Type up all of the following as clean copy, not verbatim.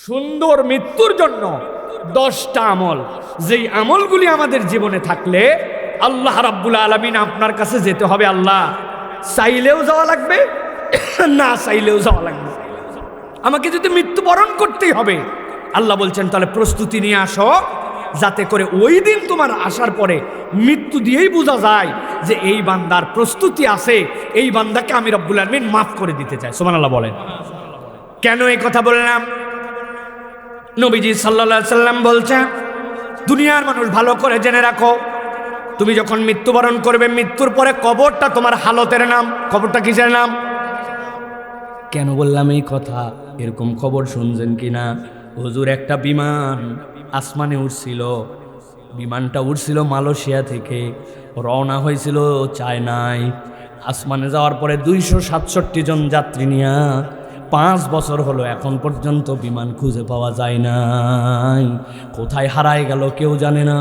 সুন্দর মৃত্যুর জন্য 10টা আমল, যেই আমলগুলি আমাদের জীবনে থাকলে আল্লাহ রাব্বুল আলামিন আপনার কাছে যেতে হবে। আল্লাহ চাইলেও যাওয়া লাগবে, না চাইলেও যাওয়া লাগবে। আমাকে যদি মৃত্যুবরণ করতেই হবে, আল্লাহ বলছেন তাহলে প্রস্তুতি নিয়ে আসো, যাতে করে ওই দিন তোমার আসার পরে মৃত্যু দিয়েই বোঝা যায় যে এই বান্দার প্রস্তুতি আছে, এই বান্দাকে আমি রব্বুল আলামিন মাফ করে দিতে চাই। সুবহানাল্লাহ বলেন। কেন এই কথা বললাম? নবীজি সাল্লাল্লাহু আলাইহি সাল্লাম বলছেন, দুনিয়ার মানুষ ভালো করে জেনে রাখো, তুমি যখন মৃত্যুবরণ করবে, মৃত্যুর পরে কবরটা তোমার হালতের নাম। কবরটা কিসের নাম? কেন বললাম এই কথা? এরকম খবর শুনছেন কিনা? হুজুর, একটা বিমান আসমানে উঠছিল, বিমানটা উঠছিল মালয়েশিয়া থেকে, রওনা হয়েছিল চায়নায়। আসমানে যাওয়ার পরে 267 জন যাত্রী নিয়ে 5 বছর হলো, এখন পর্যন্ত বিমান খুঁজে পাওয়া যায় নাই। কোথায় হারায় গেল কেউ জানে না।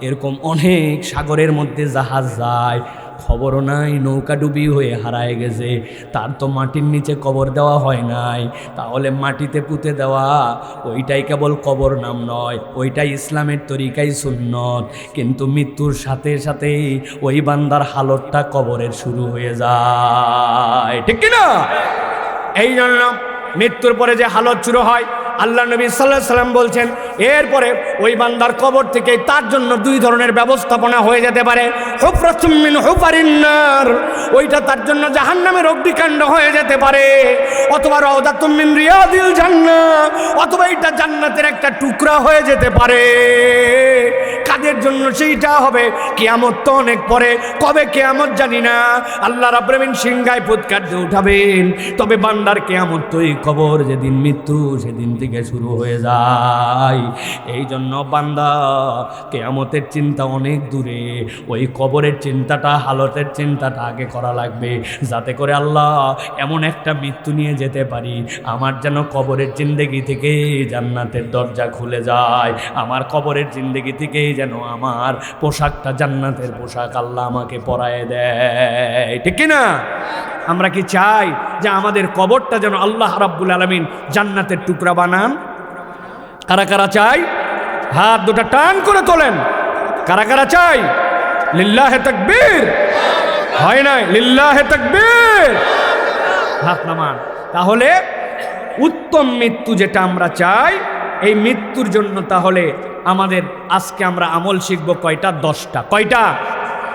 এরকম অনেক সাগরের মধ্যে জাহাজ যায়, খবরও নাই, নৌকা ডুবি হয়ে হারায় গেছে। তার তো মাটির নিচে কবর দেওয়া হয় নাই, তাহলে মাটিতে পুঁতে দেওয়া ওইটাই কেবল কবর নাম নয়, ওইটাই ইসলামের তরিকাই সুন্নত। কিন্তু মৃত্যুর সাথে সাথে ওই বান্দার হালতটা কবরের শুরু হয়ে যায়, ঠিক কিনা? এই জন্য মৃত্যুর পরে যে হালত শুরু হয়, আল্লাহ নবী সাল্লাল্লাহু আলাইহি সাল্লাম বলছেন, এরপরে ওই বান্দার কবর থেকে তার জন্য 2 ধরনের ব্যবস্থাপনা হয়ে যেতে পারে। হুফরাতুম মিন হুফারিন নার, ওইটা তার জন্য জাহান্নামের অগ্নিকাণ্ড হয়ে যেতে পারে, অথবা রাউদাতুম মিন রিয়াদিল জান্নাহ, অথবা এটা জান্নাতের একটা টুকরা হয়ে যেতে পারে। কাদের জন্য সেইটা হবে? কিয়ামত তো অনেক পরে, কবে কিয়ামত জানি না। আল্লাহ রাব্বুল আলামিন সিংহায় ফুৎকার দিয়ে উঠাবেন, তবে বান্দার কিয়ামত তো এই কবর, যেদিন মৃত্যু সেদিন থেকে শুরু হয়ে যায়। এই জন্য বান্দা কিয়ামতের চিন্তা অনেক দূরে, ওই কবরের চিন্তাটা, হালতের চিন্তাটা আগে করা লাগবে, যাতে করে আল্লাহ এমন একটা মৃত্যু নিয়ে যেতে পারি আমার যেন কবরের জিন্দেগি থেকে জান্নাতের দরজা খুলে যায়, আমার কবরের জিন্দেগি থেকে যেন আমার পোশাকটা জান্নাতের পোশাক আল্লাহ আমাকে পরায় দেয়, ঠিক কিনা? আমরা কি চাই যে আমাদের কবরটা যেন আল্লাহ রাব্বুল আলামিন জান্নাতের টুকরা বানান? কারা কারা চাই? হাত দুটা টান করে তোলেন। কারা কারা চাই? লিল্লাহে তাকবীর। হয় নাই? লিল্লাহে তাকবীর। হাত নামান। তাহলে উত্তম মৃত্যু যেটা আমরা চাই, এই মৃত্যুর জন্য তাহলে আমাদের আজকে আমরা আমল শিখবো কয়টা? 10টা। কয়টা?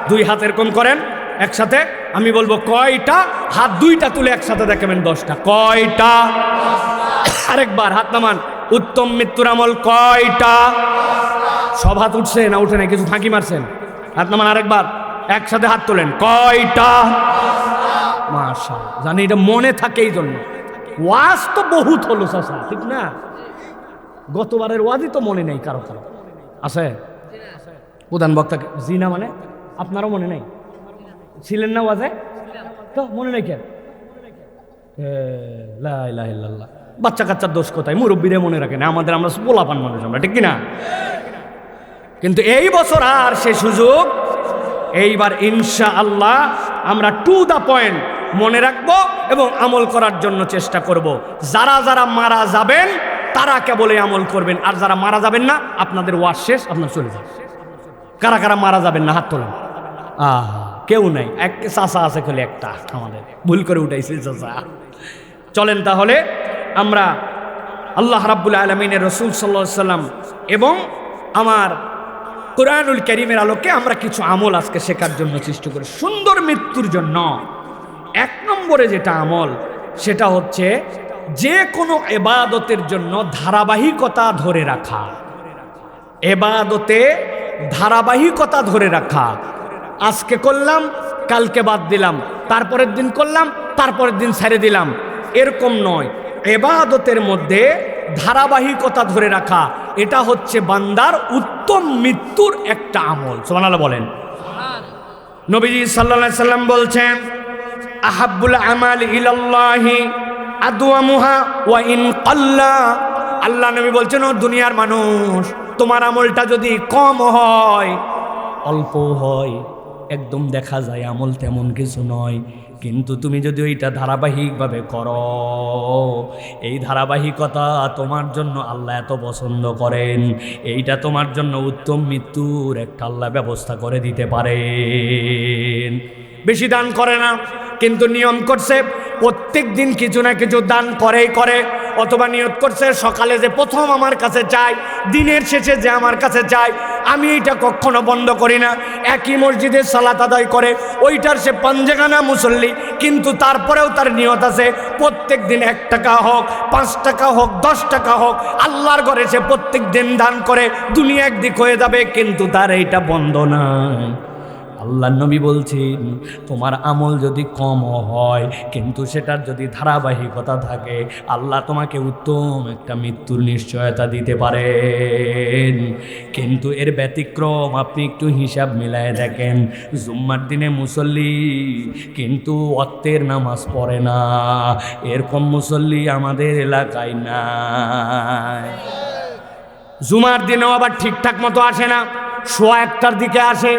2 হাত এরকম করেন একসাথে, আমি বলবো কয়টা, হাত 2টা তুলে একসাথে দেখাবেন 10টা। কয়টা? আরেকবার হাত নামান। উত্তম মৃত্যুর আমল কয়টা? সব হাত উঠছে না উঠে না? কিছু ফাঁকি মারছেন? হাত নামান আরেকবার, একসাথে হাত তোলেন। কয়টা? মাশাআল্লাহ, জানি এটা মনে থাকে। এই জন্য ওয়াজ তো বহুত হলো চাচা, ঠিক না? গতবারের ওয়াজই তো মনে নেই কারো কারো। আছে প্রধান বক্তাকে জি না মানে আপনারও মনে নেই? ছিলেন না ওয়াজে? তো মনে নেই কেন? লা ইলাহা ইল্লাল্লাহ। বাচ্চা কাচ্চার দোষ কোথায়? মুরব্বীরা মনে রাখেন, আমাদের আমরা পোলাপান মানুষ আমরা, ঠিক কিনা? কিন্তু এই বছর আর সে সুযোগ, এইবার ইনশাআল্লাহ আমরা টু দ্য পয়েন্ট মনে রাখবো এবং আমল করার জন্য চেষ্টা করব। যারা যারা মারা যাবেন তারা কেবল আমল করবেন, আর যারা মারা যাবেন না আপনাদের ওয়াজ শেষ, আপনার চলে যান। কারা কারা মারা যাবেন না হাত তোলেন। কেউ নাই, এক চাচা আছে খালি একটা, আমাদের ভুল করে উঠাইছে চাচা। চলেন তাহলে আমরা আল্লাহ রাব্বুল আলামিনের রাসূল সাল্লাল্লাহু আলাইহি সাল্লাম এবং আমার কুরআনুল কারীমের আলোকে আমরা কিছু আমল আজকে শেখার জন্য চেষ্টা করি সুন্দর মৃত্যুর জন্য। 1 নম্বরে যেটা আমল, সেটা হচ্ছে যে কোনো ইবাদতের জন্য ধারাবাহিকতা ধরে রাখা। ইবাদতে ধারাবাহিকতা ধরে রাখা। আজকে করলাম, কালকে বাদ দিলাম, তারপরের দিন করলাম, তারপরের দিন ছেড়ে দিলাম, এরকম নয়। ইবাদতের মধ্যে ধারাবাহিকতা ধরে রাখা, এটা হচ্ছে বান্দার উত্তম মৃত্যুর একটা আমল। সুবহানাল্লাহ বলেন। নবীজি সাল্লাল্লাহু আলাইহি সাল্লাম বলছেন, আহাব্বুল আমাল ইলাল্লাহি আদওয়ামুহা ওয়া ইন কাল্লা। আল্লাহ নবী বলছেন, ও দুনিয়ার মানুষ, তোমার আমলটা যদি কম হয়, অল্প হয়, একদম দেখা যায় আমল তেমন কিছু নয়, কিন্তু তুমি যদি ওইটা ধারাবাহিকভাবে করো, এই ধারাবাহিকতা তোমার জন্য আল্লাহ এত পছন্দ করেন, এইটা তোমার জন্য উত্তম মৃত্যুর একটা আল্লাহ ব্যবস্থা করে দিতে পারেন। বেশি দান করে না, কিন্তু নিয়ম করছে প্রত্যেক দিন কিছু না কিছু দান করেই করে, অথবা নিয়ত করছে সকালে যে প্রথম আমার কাছে চাই, দিনের শেষে যে আমার কাছে চাই, আমি এটা কখনো বন্ধ করি না। একই মসজিদে সালাত আদায় করে, ওইটার সে পাঞ্জেগানা মুসল্লি, কিন্তু তারপরেও তার নিয়ত আছে প্রত্যেক দিন 1 টাকা হোক, 5 টাকা হোক, 10 টাকা হোক, আল্লাহর ঘরে সে প্রত্যেক দিন দান করে। দুনিয়া একদিক হয়ে যাবে, কিন্তু তার এইটা বন্ধ নাই। আল্লাহ নবী বলছেন তোমার আমল যদি কম হয়, কিন্তু সেটার যদি ধারাবাহিকতা থাকে, আল্লাহ তোমাকে উত্তম একটা মৃত্যুর নিশ্চয়তা দিতে পারেন। কিন্তু এর ব্যতিক্রম আপনি একটু হিসাব মিলায় দেখেন, জুম্মার দিনে মুসল্লি কিন্তু ওয়াক্তের নামাজ পড়ে না, এরকম মুসল্লি আমাদের এলাকায় নাই। জুমার দিনেও আবার ঠিকঠাক মতো আসে না, 1:15টার দিকে আসে,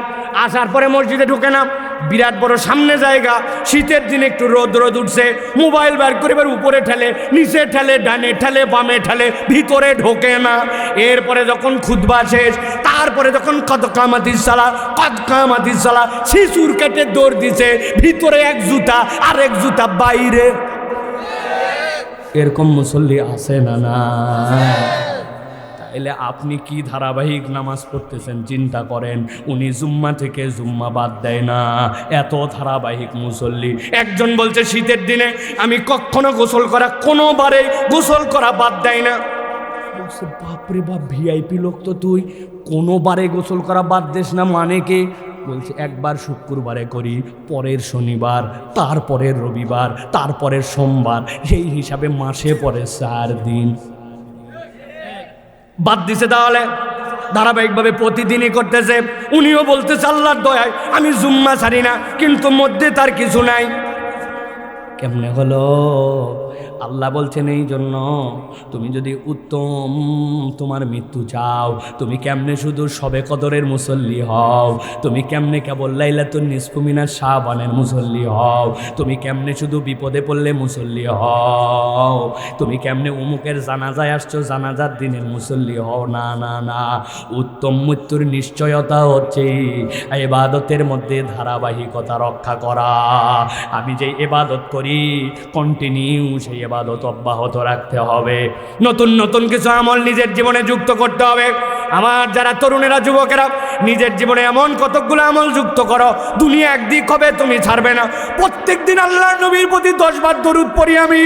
আসার পরে মসজিদে ঢুকে না, বিরাট বড় সামনে জায়গা, শীতের দিনে একটু রোদ উঠছে, মোবাইল বার করে এবার উপরে ঠেলে, নিচে ঠেলে, ডানে ঠেলে, বামে ঠেলে, ভিতরে ঢোকে না। এরপরে যখন খুতবা শেষ, তারপরে যখন কদ কামাতিস সালাহ শিশুর কেটে দৌড় দিছে, ভিতরে এক জুতা আর এক জুতা বাইরে। এরকম মুসল্লি আছে না? না। তাহলে আপনি কি ধারাবাহিক নামাজ পড়তেছেন চিন্তা করেন। উনি জুম্মা থেকে জুম্মা বাদ দেয় না, এত ধারাবাহিক মুসল্লি। একজন বলছে শীতের দিনে আমি কখনো গোসল করা, কোনোবারে গোসল করা বাদ দেয় না। বলছে বাপরে বাপ, ভিআইপি লোক তো তুই, কোনোবারে গোসল করা বাদ দিস না মানে কি? বলছে একবার শুক্রবারে করি, পরের শনিবার, তারপরের রবিবার, তারপরের সোমবার, সেই হিসাবে মাসে পরে 4 দিন বাদ দিছে। তাহলে ধারাবাহিকভাবে প্রতিদিনই করতেছে। উনিও বলতেছে আল্লাহর দয়ায় আমি জুম্মা ছাড়ি না, কিন্তু মধ্যে তার কিছু নাই। কেমনে হলো? আল্লাহ বলছেন এই জন্য তুমি যদি উত্তম তোমার মৃত্যু চাও, তুমি কেমনে শুধু শবে কদরের মুসল্লি হও, তুমি কেমনে কেবল লাইলাতুন নিসফু মিনাশ শাবানের মুসল্লি হও, তুমি কেমনে শুধু বিপদে পড়লে মুসল্লি হও, তুমি কেমনে উমুকের জানাজায় আসছো জানাজার দিনের মুসল্লি হও। না না না, উত্তম মৃত্যুর নিশ্চয়তা হচ্ছে ইবাদতের মধ্যে ধারাবাহিকতা রক্ষা করা। আমি যে ইবাদত করি কন্টিনিউ সেই ইবাদত অব্যাহত রাখতে হবে। নতুন নতুন কিছু আমল নিজের জীবনে যুক্ত করতে হবে। আমার যারা তরুণেরা, যুবকেরা, নিজের জীবনে এমন কতকগুলো আমল যুক্ত করো, দুনিয়া একদিক হবে, তুমি ছাড়বে না। প্রত্যেক দিন আল্লাহর নবীর প্রতি 10 বার দরুদ পড়ি আমি।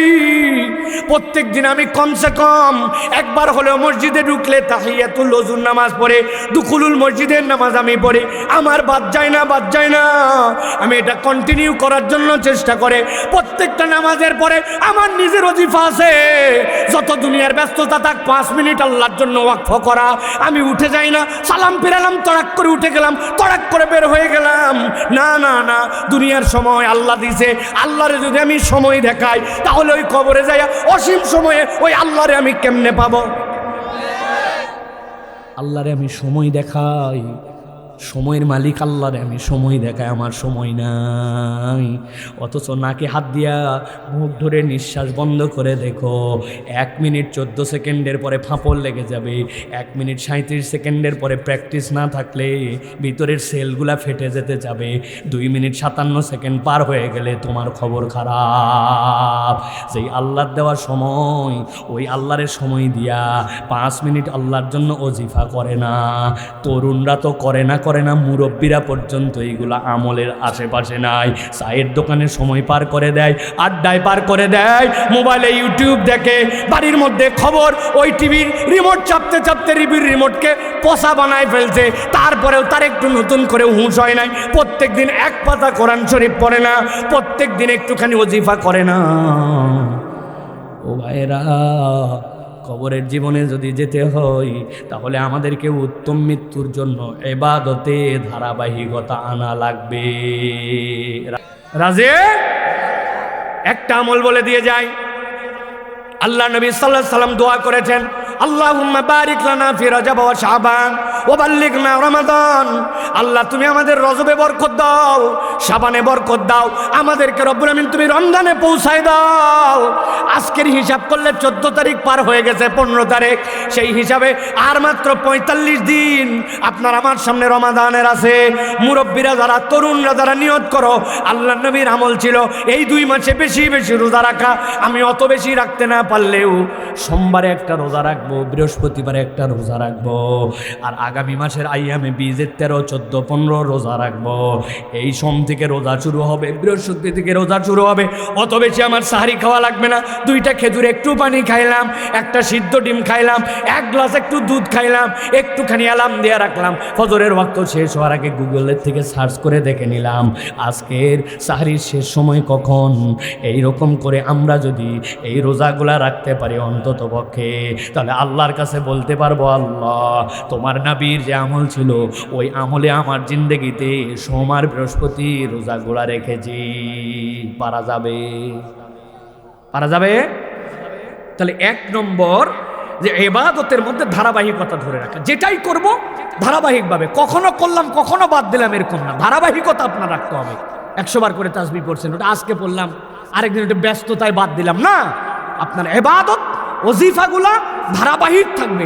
প্রত্যেক দিন আমি কমসে কম একবার হলেও মসজিদে ঢুকলে তাহিয়াতুল ওযুর নামাজ পড়ে, দুখুলুল মসজিদের নামাজ আমি পড়ি। আমার বাদ যায় না, বাদ যায় না। আমি এটা কন্টিনিউ করার জন্য চেষ্টা করে। প্রত্যেকটা নামাজের পরে আমার নিজের ওজিফা আছে, যত দুনিয়ার ব্যস্ততা থাক 5 মিনিট আল্লাহর জন্য ওয়াকফ করা। আমি উঠে যাই না, সালাম ফিরালাম, তড়াক করে উঠে গেলাম, তড়াক করে বের হয়ে গেলাম। না না না, দুনিয়ার সময় আল্লাহ দিছে, আল্লাহরে যদি আমি সময় দেখাই, তাহলে ওই কবরে যাই অসীম সময়ে ওই আল্লাহরে আমি কেমনে পাবো? আল্লাহরে আমি সময় দেখাই, সময়ের মালিক আল্লাহরে আমি সময় দেখাই, আমার সময় নাই। অথচ নাকে হাত দিয়া মুখ ধরে নিঃশ্বাস বন্ধ করে দেখো, 1 মিনিট 14 সেকেন্ডের পরে ফাঁপড় লেগে যাবে। 1 মিনিট 37 সেকেন্ডের পরে প্র্যাকটিস না থাকলে ভিতরের সেলগুলা ফেটে যেতে যাবে। 2 মিনিট 57 সেকেন্ড পার হয়ে গেলে তোমার খবর খারাপ। সেই আল্লাহর দেওয়ার সময়, ওই আল্লাহরে সময় দিয়া 5 মিনিট আল্লাহর জন্য ওজিফা করে না। তরুণরা তো করে না, মুরব্বীরা পর্যন্ত এইগুলা আমলের আশেপাশে নাই। চায়ের দোকানে সময় পার করে দেয়, আড্ডায় পার করে দেয়, মোবাইলে ইউটিউব দেখে, বাড়ির মধ্যে খবর, ওই টিভির রিমোট চাপতে চাপতে টিভির রিমোটকে পোষা বানায় ফেলছে। তারপরেও তার একটু নতুন করে হুঁশ হয় নাই। প্রত্যেক দিন 1 পাতা কোরআন শরীফ পড়ে না, প্রত্যেক দিন একটুখানি ওজিফা করে না। ও ভাইরা, কবরের জীবনে যদি যেতে হয়, তাহলে আমাদেরকে উত্তম মৃত্যুর জন্য ইবাদতে ধারাবাহিকতা আনা লাগবে। রাজে একটা আমল বলে দিয়ে যায়। আল্লাহ নবী সাল্লাল্লাহু আলাইহি সাল্লাম দোয়া করেছেন, আল্লাহুম্মা বারিক লানা ফি রজব ওয়া শাবান ওয়া বাল্লিগনা রমাদান। আল্লাহ তুমি আমাদের রজবে বরকত দাও, শাবানে বরকত দাও, আমাদেরকে রব্বুল আমিন তুমি রমজানে পৌঁছায় দাও। আজকের হিসাব করলে 14 তারিখ পার হয়ে গেছে, 15 তারিখ, সেই হিসাবে আর মাত্র 45 দিন আপনার আমার সামনে রমাদানের আছে। মুরব্বীরা যারা, তরুণরা যারা নিয়ত করো, আল্লাহ নবীর আমল ছিল এই 2 মাসে বেশি বেশি রোজা রাখা। আমি অত বেশি রাখতে না পারলেও সোমবারে একটা রোজা রাখবো, বৃহস্পতিবারে একটা রোজা রাখবো, আর আগামী মাসের আইয়ামে বীজের 13, 14, 15 রোজা রাখবো। এই সোম থেকে রোজা শুরু হবে, বৃহস্পতি থেকে রোজা শুরু হবে। অত বেশি আমার সাহারি খাওয়া লাগবে না। 2টা খেজুর, একটু পানি খাইলাম, একটা সিদ্ধ ডিম খাইলাম, 1 গ্লাস একটু দুধ খাইলাম, একটুখানি অ্যালার্ম দিয়ে রাখলাম। ফজরের ওয়াক্ত শেষ হওয়ার আগে গুগলের থেকে সার্চ করে দেখে নিলাম আজকের সাহারির শেষ সময় কখন। এই রকম করে আমরা যদি এই রোজাগুলা রাখতে পারি অন্তত পক্ষে, তাহলে আল্লাহর কাছে বলতে পারবো, আল্লাহ তোমার নবীর যে আমল ছিল ওই আমলে আমার জিন্দেগিতে সোমবার বৃহস্পতি রোজাগুলা রেখেছি। পারা যাবে? পারা যাবে? তাহলে 1 নম্বর যে ইবাদতের মধ্যে ধারাবাহিকতা ধরে রাখা। যেটাই করব ধারাবাহিকভাবে, কখনো করলাম কখনো বাদ দিলাম এরকম না, ধারাবাহিকতা আপনার রাখতে হবে। 100 বার করে তাসবিহ পড়ছেন, ওটা আজকে পড়লাম, আরেকদিন ওটা ব্যস্ততায় বাদ দিলাম না। আপনার ইবাদত ওজিফাগুলা ধারাবাহিক থাকবে।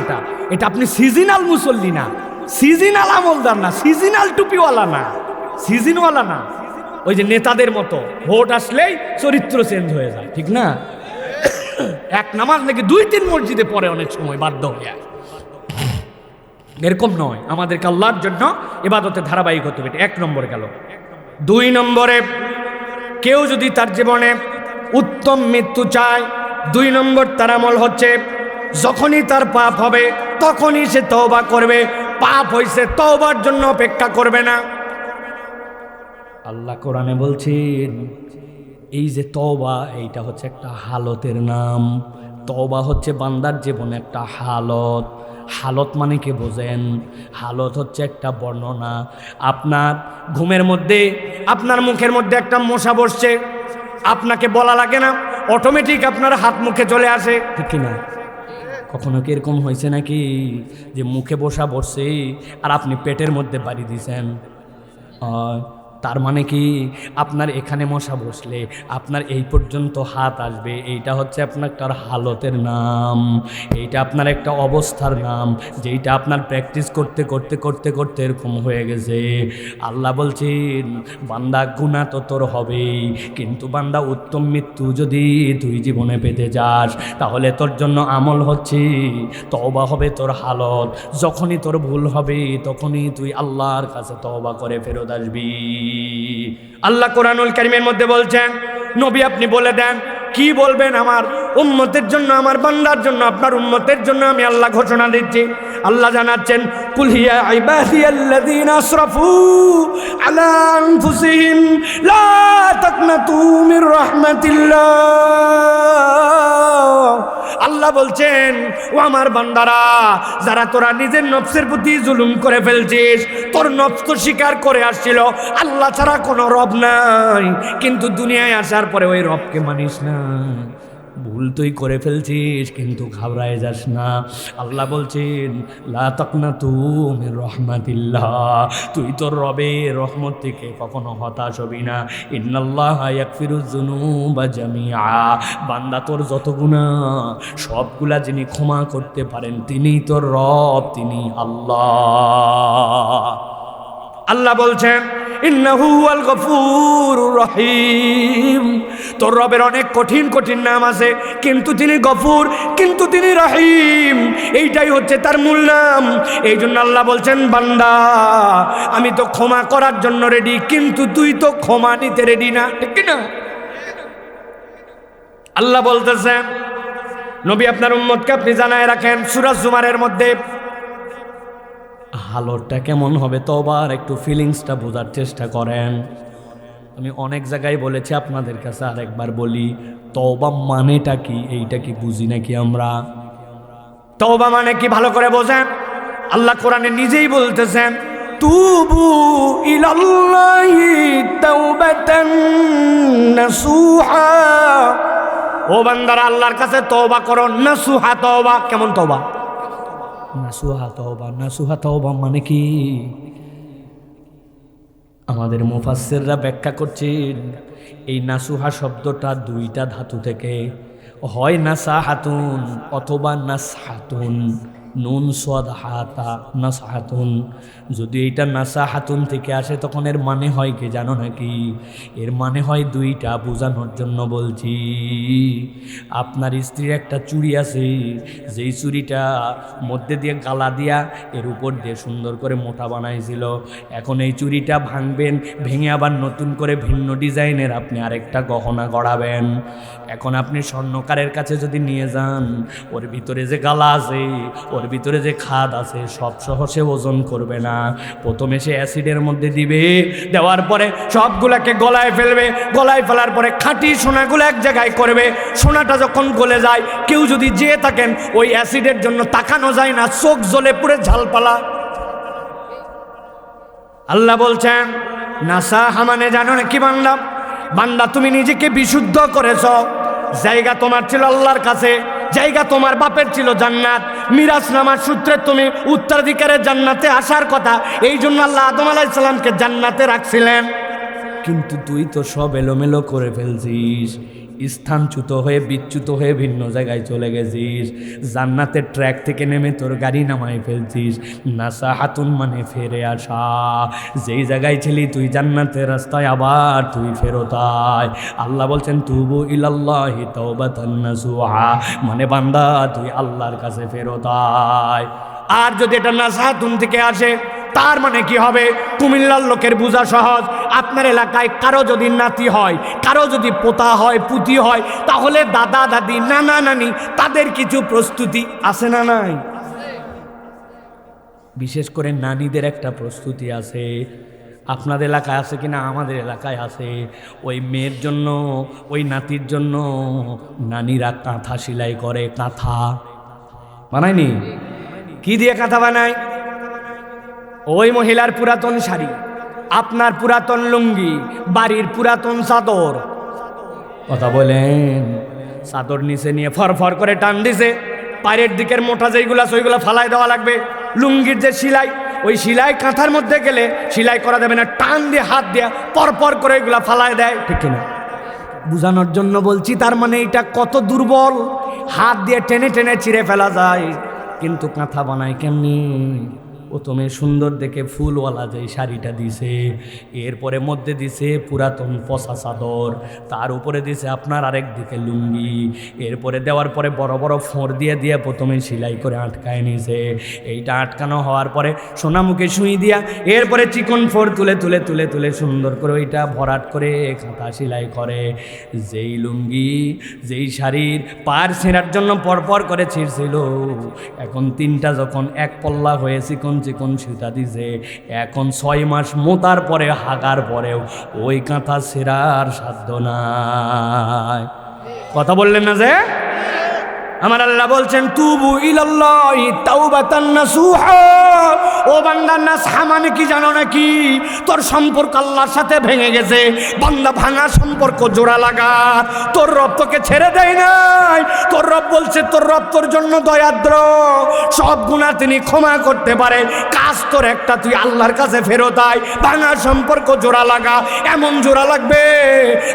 এটা আপনি সিজনাল মুসল্লি না, সিজনাল আমলদার না, সিজনাল টুপিওয়ালা না, সিজনওয়ালা না। ওই যে নেতাদের মতো ভোট আসলেই চরিত্র চেঞ্জ হয়ে যায়, ঠিক না? এক নামাজ নাকি 2-3 মসজিদে পড়ে অনেক সময় বাধ্য হয়ে। এরকম নয়, আমাদেরকে আল্লাহর জন্য ইবাদতে ধারাবাহিক হতে হবে। 1 নম্বরে গেল। 2 নম্বরে কেউ যদি তার জীবনে উত্তম মৃত্যু চায়, 2 নম্বর তার আমল হচ্ছে যখনই তার পাপ হবে তখনই সে তওবা করবে। পাপ হইছে, তওবার জন্য অপেক্ষা করবে না। আল্লাহ কোরআনে বলছেন এই যে তওবা, এইটা হচ্ছে একটা হালতের নাম। তওবা হচ্ছে বান্দার জীবনে একটা হালত। হালত মানে কি বোঝেন? হালত হচ্ছে একটা বর্ণনা। আপনার ঘুমের মধ্যে আপনার মুখের মধ্যে একটা মশা বসছে, আপনাকে বলা লাগে না, অটোমেটিক আপনার হাত মুখে চলে আসে, ঠিক কিনা? কখনো কি এরকম হয়েছে নাকি যে মুখে বসা বসছে আর আপনি পেটের মধ্যে বাড়ি দিয়েছেন? তার মানে কি আপনার এখানে মশা বসলে আপনার এই পর্যন্ত হাত আসবে। এইটা হচ্ছে আপনার একটা হালতের নাম, এইটা আপনার একটা অবস্থার নাম, যেইটা আপনার প্র্যাকটিস করতে করতে করতে করতে এরকম হয়ে গেছে। আল্লাহ বলছেন বান্দা গুনাহ তো তোর হবেই, কিন্তু বান্দা উত্তম মৃত্যু যদি তুই জীবনে পেতে যাস তাহলে তোর জন্য আমল হচ্ছে তওবা হবে তোর হালত। যখনই তোর ভুল হবে তখনই তুই আল্লাহর কাছে তওবা করে ফেরত আসবি। আল্লাহ কোরআনুল কারীমের মধ্যে বলছেন, নবী আপনি বলে দেন কি বলবেন আমার উম্মতের জন্য, আমার বান্দার জন্য, আপনার উম্মতের জন্য আমি আল্লাহ ঘোষণা দিচ্ছি। আল্লাহ জানাচ্ছেন কুল হিয়া ইবাদিয়াল্লাযীনা আসরাফু আলা আনফুসিহিম লা তাকনাতু মির রাহমাতিল্লাহ। আল্লাহ বলছেন ও আমার বান্দারা, যারা তোরা নিজের নফসের প্রতি জুলুম করে ফেলছিস, তোর নফস তো স্বীকার করে আসছিল আল্লাহ ছাড়া কোনো রব নাই, কিন্তু দুনিয়ায় আসার পরে ওই রবকে মানিস না। ভুল তুই করে ফেলছিস কিন্তু ঘাবড়ায় যাস না। আল্লাহ বলছেন লা তাকনাতু মির রাহমাতিল্লাহ, তুই তোর রবের রহমত থেকে কখনো হতাশ হবি না। ইন্নাল্লাহা ইয়াগফিরুয যুনুবা জামিআ, বান্দা তোর যত গুনাহ সবগুলা যিনি ক্ষমা করতে পারেন তিনিই তোর রব, তিনি আল্লাহ। আল্লাহ বলছেন ইন্নাহু হুয়াল গফুরুর রহিম, তোর রবের অনেক কঠিন কঠিন নাম আছে, কিন্তু তিনি গফুর, কিন্তু তিনি রহিম, এইটাই হচ্ছে তার মূল নাম। এই জন্য আল্লাহ বলছেন বান্দা আমি তো ক্ষমা করার জন্য রেডি, কিন্তু তুই তো ক্ষমা নিতে রেডি না, ঠিক না? আল্লাহ বলতেছেন নবী আপনার উম্মতকে আপনি জানায় রাখেন সূরা জুমারের মধ্যে হালতটা কেমন হবে তওবার একটু ফিলিংসটা বোঝার চেষ্টা করেন। আমি অনেক জায়গায় বলেছি, আপনাদের কাছে আরেকবার বলি, তওবা মানেটা কি এইটা কি বুঝি নাকি আমরা? তওবা মানে কি ভালো করে বোঝেন। আল্লাহ কোরআনে নিজেই বলতেছেন তুবু ইলাল্লাহি তাওবাতান নাসুহা, ও বান্দারা আল্লাহর কাছে তওবা করো। নাসুহা তওবা, কেমন তওবা? নাসুহা তওবা, নাসুহা তওবা মানে কি? আমাদের মুফাসসিররা ব্যাখ্যা করছেন এই নাসুহা শব্দটা দুইটা ধাতু থেকে, হয় নাসাহাতুন অথবা নাসহাতুন, নুন সাদ হাতা নাসহাতুন। যদি এটা নাসাহাতুন থেকে আসে তখন এর মানে হয় কি জানো নাকি? এর মানে হয় দুইটা, বোঝানোর জন্য বলছি। আপনার স্ত্রীর একটা চুড়ি আছে, যেই চুড়িটা মধ্যে দিয়ে গালা দিয়া এর উপর দিয়ে সুন্দর করে মোটা বানাইছিল, এখন এই চুড়িটা ভাঙবেন, ভেঙে আবার নতুন করে ভিন্ন ডিজাইনের আপনি আরেকটা গহনা গড়াবেন। এখন আপনি স্বর্ণকারের কাছে যদি নিয়ে যান, ওর ভিতরে যে গালা আছে, ওর ভিতরে যে খাদ আছে, সব সহসে ওজন করবে না। প্রথমে সে অ্যাসিডের মধ্যে দিবে, দেওয়ার পরে সবগুলাকে গলায় ফেলবে, গলায় ফেলার পরে খাঁটি সোনাগুলো এক জায়গায় করবে। সোনাটা যখন গলে যায়, কেউ যদি যেয়ে থাকেন, ওই অ্যাসিডের জন্য তাকানো যায় না, চোখ জ্বলে পুড়ে ঝালপালা। আল্লাহ বলছেন নাসাহা মানে জানো নাকি বান্দা? বান্দা তুমি নিজেকে বিশুদ্ধ করেছ, জায়গা তোমার ছিল আল্লাহর কাছে, জায়গা তোমার বাপের ছিল জান্নাত, মিরাজ নামার সূত্রে তুমি উত্তরাধিকারের জান্নাতে আসার কথা, এই জন্য আল্লাহ আদম আলাইহিস সালামকে জান্নাতে রাখছিলেন। কিন্তু তুই তো সব এলোমেলো করে ফেলছিস, স্থানচ্যুত হয়ে বিচ্যুত হয়ে ভিন্ন জায়গায় চলে গেছিস, জান্নাতের ট্র্যাক থেকে নেমে তোর গাড়ি নামায় ফেলছিস। নাসাহাতুন মানে ফেরে আসা, যেই জায়গায় ছিলি তুই জান্নাতের রাস্তায় আবার তুই ফেরত আয়। আল্লাহ বলছেন তুবু ইলাল্লাহি তাওবাতান নাসুহা, মানে বান্দা তুই আল্লাহর কাছে ফেরত আয়। আর যদি এটা নাসাহাতুন থেকে আসে তার মানে কি হবে? কুমিল্লার লোকের বোঝা সহজ। আপনার এলাকায় কারো যদি নাতি হয়, কারো যদি পোতা হয়, পুতি হয়, তাহলে দাদা দাদি নানা নানি তাদের কিছু প্রস্তুতি আছে না নাই? বিশেষ করে নানিদের একটা প্রস্তুতি আছে। আপনাদের এলাকায় আছে কিনা? আমাদের এলাকায় আছে। ওই মেয়ের জন্য, ওই নাতির জন্য নানিরা কাঁথা সেলাই করে। কাঁথা বানায়নি? কি দিয়ে কাঁথা বানায়? ওই মহিলার পুরাতন শাড়ি, আপনার পুরাতন লুঙ্গি, বাড়ির পুরাতন চাদর, কথা বলেন, চাদর নিচে নিয়ে ফরফর করে টান দিছে, পায়ের দিকের মোটা যেইগুলা সেইগুলা ফালাই দেওয়া লাগবে। লুঙ্গির যে সেলাই, ওই সেলাই কাঁথার মধ্যে গেলে সেলাই করা যাবে না, টান দিয়ে হাত দিয়ে পরপর করে এগুলা ফালাই দেয়, ঠিক কিনা? বুঝানোর জন্য বলছি। তার মানে এটা কত দুর্বল, হাত দিয়ে টেনে টেনে চিরে ফেলা যায়। কিন্তু কাঁথা বানায় কেমনি? প্রথমে সুন্দর দেখে ফুলওয়ালা যে শাড়িটা দিছে, এরপরে মধ্যে দিছে পুরাতন পচা চাদর, তার উপরে দিছে আপনার আরেক দিকে লুঙ্গি, এরপরে দেওয়ার পরে বড় বড় ফোঁড় দিয়ে দিয়ে প্রথমে সেলাই করে আটকায় নিছে। এইটা আটকানো হওয়ার পরে সোনামুখে সুই দিয়া এরপরে চিকন ফোঁড় তুলে তুলে তুলে তুলে সুন্দর করে ওইটা ভরাট করে কাঁথা সেলাই করে। যেই লুঙ্গি, যেই শাড়ির পার ছেঁড়ার জন্য পরপর করে ছিঁড়ছিল, এখন তিনটা যখন এক পল্লা হয়ে চিকন চিকন সুতা দিছে, এখন 6 মাস মোতার পরে হাগার পরেও ওই কাঁথা ছেঁড়ার সাধ্য নাই। কথা বললেন না যে? আমার আল্লাহ বলছেন তুবু ইলাল্লাহি তাওবাতান নাসুহা। ও বান্দা, নাসহা মানে কি জানো নাকি? তোর সম্পর্ক আল্লাহর সাথে ভেঙে গেছে, বান্দা ভাঙা সম্পর্ক জোড়া লাগা। তোর রব তোকে ছেড়ে দেয় নাই। তোর রব বলছে, তোর রব তোর জন্য দয়াদ্র, সব গুনাহ তিনি ক্ষমা করতে পারে। কাজ তোর একটা, তুই আল্লাহর কাছে ফেরত আয়, ভাঙা সম্পর্ক জোড়া লাগা। এমন জোড়া লাগবে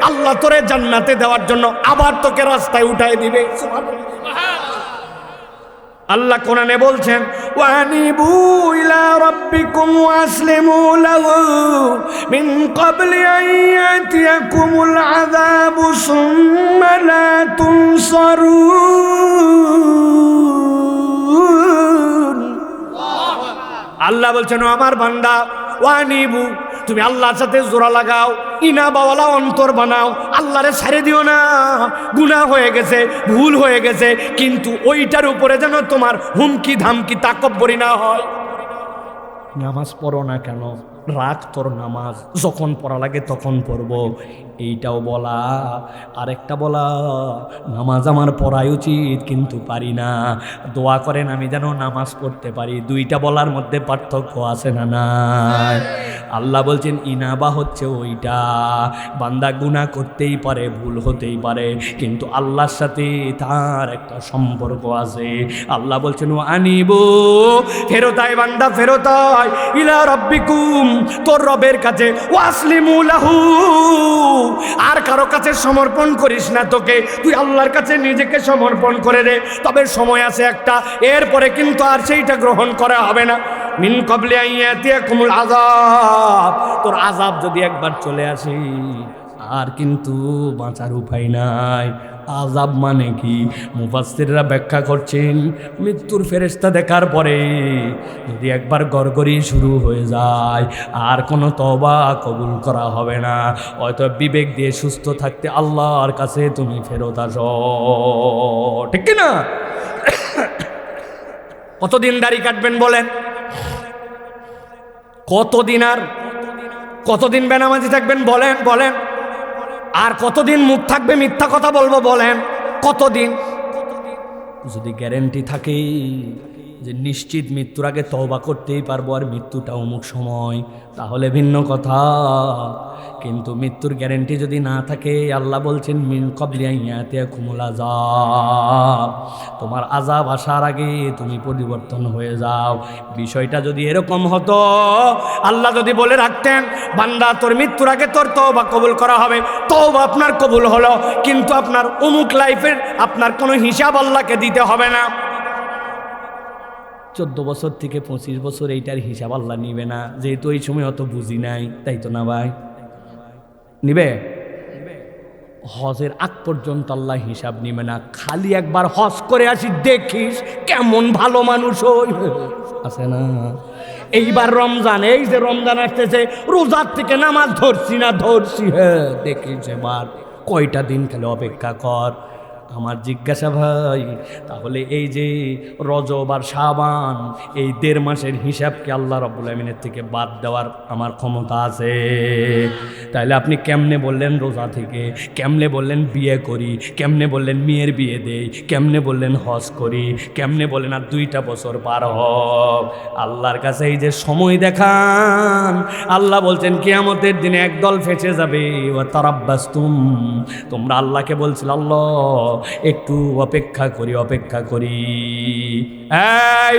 আল্লাহ তোরে জান্নাতে দেওয়ার জন্য আবার তোকে রাস্তায় উঠাই দিবে। আল্লাহ কোরআনে বলছেন ওয়ানিবু ইলা রাব্বিকুম ওয়াসলিমু লাহু মিন ক্বাবলি আন ইয়াতিয়াকুমুল আযাবু সুম্মা লা তুনসারুন। আল্লাহ বলছেন ও আমার বান্দা, ওয়ানিবু, তুমি আল্লাহর সাথে জোড়া লাগাও, ইনাবাওয়ালা অন্তর বানাও, আল্লাহরে ছেড়ে দিও না। গুনাহ হয়ে গেছে, ভুল হয়ে গেছে, কিন্তু ওইটার উপরে যেন তোমার হুমকি ধামকি তাকব্বরি না হয়। নামাজ পড়ো না কেন? রাখ তোর নামাজ, যখন পড়া লাগে তখন পড়বো, এইটাও বলা। আরেকটা বলা, নামাজ আমার পড়াই উচিত কিন্তু পারি না, দোয়া করেন আমি যেন নামাজ পড়তে পারি। দুইটা বলার মধ্যে পার্থক্য আছে না নাই? আল্লাহ বলছেন ইনাবা হচ্ছে ওইটা, বান্দা গুনাহ করতেই পারে, ভুল হতেই পারে, কিন্তু আল্লাহর সাথে তার একটা সম্পর্ক আছে। আল্লাহ বলছেন ও আনিবু, ফেরত আয় বান্দা, ফেরত আয় ইলা রাব্বিকুম, তোর রবের কাছে, ওয়াসলিমু লাহু, আর কারো কাছে সমর্পণ করিস না, তোকে তুই আল্লাহর কাছে নিজেকে সমর্পণ করে দে। তবে সময় আছে একটা, এরপরে কিন্তু আর সেইটা গ্রহণ করা হবে না। মিন ক্বাবলি আন ইয়াতিয়াকুমুল আযাব, তোর আযাব যদি একবার চলে আসে আর কিন্তু বাঁচার উপায় নাই। আযাব মানে কি? মুফাসসিররা ব্যাখ্যা করছেন, মৃত্যুর ফেরেশতা দেখার পরে যদি একবার গড়গড়ি শুরু হয়ে যায় আর কোনো তওবা কবুল করা হবে না, হয়তো বিবেক দিয়ে সুস্থ থাকতে আল্লাহর কাছে তুমি ফেরত আসো, ঠিক কি না? কতদিন দাড়ি কাটবেন বলেন? কতদিন, আর কতদিন বেনামাজি থাকবেন বলেন? বলেন, আর কতদিন মুখ থাকবে মিথ্যা কথা বলবো বলেন? কতদিন? যদি গ্যারেন্টি থাকে যে নিশ্চিত মৃত্যুর আগে তওবা করতেই পারবো আর মৃত্যুটা অমুক সময়, তাহলে ভিন্ন কথা। কিন্তু মৃত্যুর গ্যারেন্টি যদি না থাকে, আল্লাহ বলছেন মিন ক্বাবলি আন ইয়াতিয়াকুমুল আযাব, তোমার আযাব আসার আগে তুমি পরিবর্তন হয়ে যাও। বিষয়টা যদি এরকম হতো, আল্লাহ যদি বলে রাখতেন বান্দা তোর মৃত্যুর আগে তোর তওবা কবুল করা হবে, তওবা আপনার কবুল হলো, কিন্তু আপনার অমুক লাইফের আপনার কোনো হিসাব আল্লাহকে দিতে হবে না। 14 বছর থেকে 25 বছর এইটার হিসাব আল্লাহ নিবে না, যেহেতু এই সময় অত বুঝি নাই, তাই তো না ভাই? নিবে? হজের আগ পর্যন্ত আল্লাহ হিসাব নিবে না, খালি একবার হজ করে আসি, দেখিস কেমন ভালো মানুষ হই, আছে না? এইবার রমজান, এই যে রমজান আসতেছে, রোজার থেকে নামাজ ধরছি না ধরছি, হ্যাঁ দেখিস এবার কয়টা দিন খালি অপেক্ষা কর। আমার জিজ্ঞাসা ভাই, তাহলে এই যে রজব আর শাবান, এই 1.5 মাসের হিসাবকে আল্লাহ রাব্বুল আমিনের থেকে বাদ দেওয়ার আমার ক্ষমতা আছে? তাহলে আপনি কেমনে বললেন রোজা থেকে, কেমনে বললেন বিয়ে করি, কেমনে বললেন মেয়ের বিয়ে দেই, কেমনে বললেন হজ করি, কেমনে বললেন আর 2টা বছর পার হোক? আল্লাহর কাছে এই যে সময় দেখান, আল্লাহ বলছেন কিয়ামতের দিনে একদল ফেঁসে যাবে। ওয়া তারাব্বাসতুম, তোমরা আল্লাহকে বলছিল আল্লাহ একটু অপেক্ষা করি, অপেক্ষা করি। এই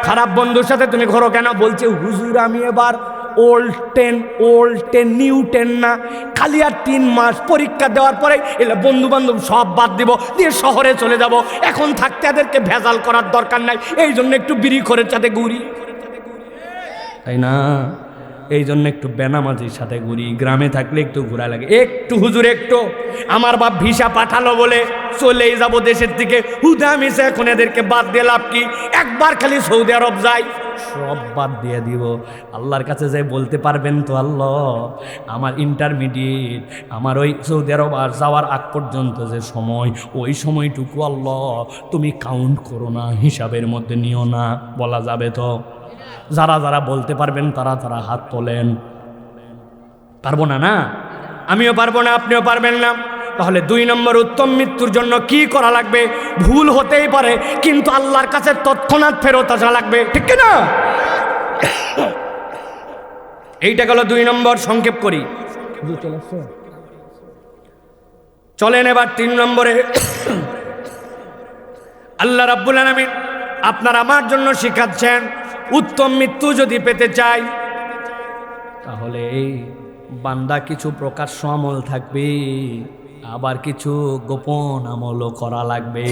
খারাপ বন্ধুর সাথে তুমি ঘোরো কেন? বলছে হুজুর আমি এবার ওল্ড টেন নিউ 10 না, খালি আর 3 মাস পরীক্ষা দেওয়ার পরে এলে বন্ধু বান্ধব সব বাদ দিব, দিয়ে শহরে চলে যাব, এখন থাকতে এদেরকে ভেজাল করার দরকার নাই, এই জন্য একটু বিড়ি করে সাথে ঘুরি, তাই না? এই জন্য একটু বেনামাজির সাথে ঘুরি, গ্রামে থাকলে একটু ঘোরা লাগে, একটু হুজুর একটু আমার বাপ ভিসা পাঠালো বলে চলেই যাব দেশের দিকে, হুদা মিশে এখন এদেরকে বাদ দিয়ে লাভ কি? একবার খালি সৌদি আরব যাই, সব বাদ দিয়ে দিব। আল্লাহর কাছে যাই বলতে পারবেন তো আল্লাহ আমার ইন্টারমিডিয়েট, আমার ওই সৌদি আরব আর যাওয়ার আগ পর্যন্ত যে সময়, ওই সময়টুকু আল্লাহ তুমি কাউন্ট করো না, হিসাবের মধ্যে নিও না, বলা যাবে তো? যারা যারা বলতে পারবেন তারা তারা হাত তোলেন। পারবো না? না, আমিও পারবো না, আপনিও পারবেন না। তাহলে 2 নম্বর উত্তম মৃত্যুর জন্য কি করা লাগবে? ভুল হতেই পারে, কিন্তু আল্লাহর কাছে তৎক্ষণাৎ ফেরত আসা লাগবে, ঠিক না? এইটা গেল 2 নম্বর, সংক্ষেপ করি। চলেন এবার 3 নম্বরে। আল্লাহ রাব্বুল আলামিন আপনার আমার জন্য শিখাচ্ছেন, উত্তম মৃত্যু যদি পেতে চাই তাহলে এই বান্দা কিছু প্রকাশ্য আমল থাকবে, আবার কিছু গোপন আমলও করা লাগবে।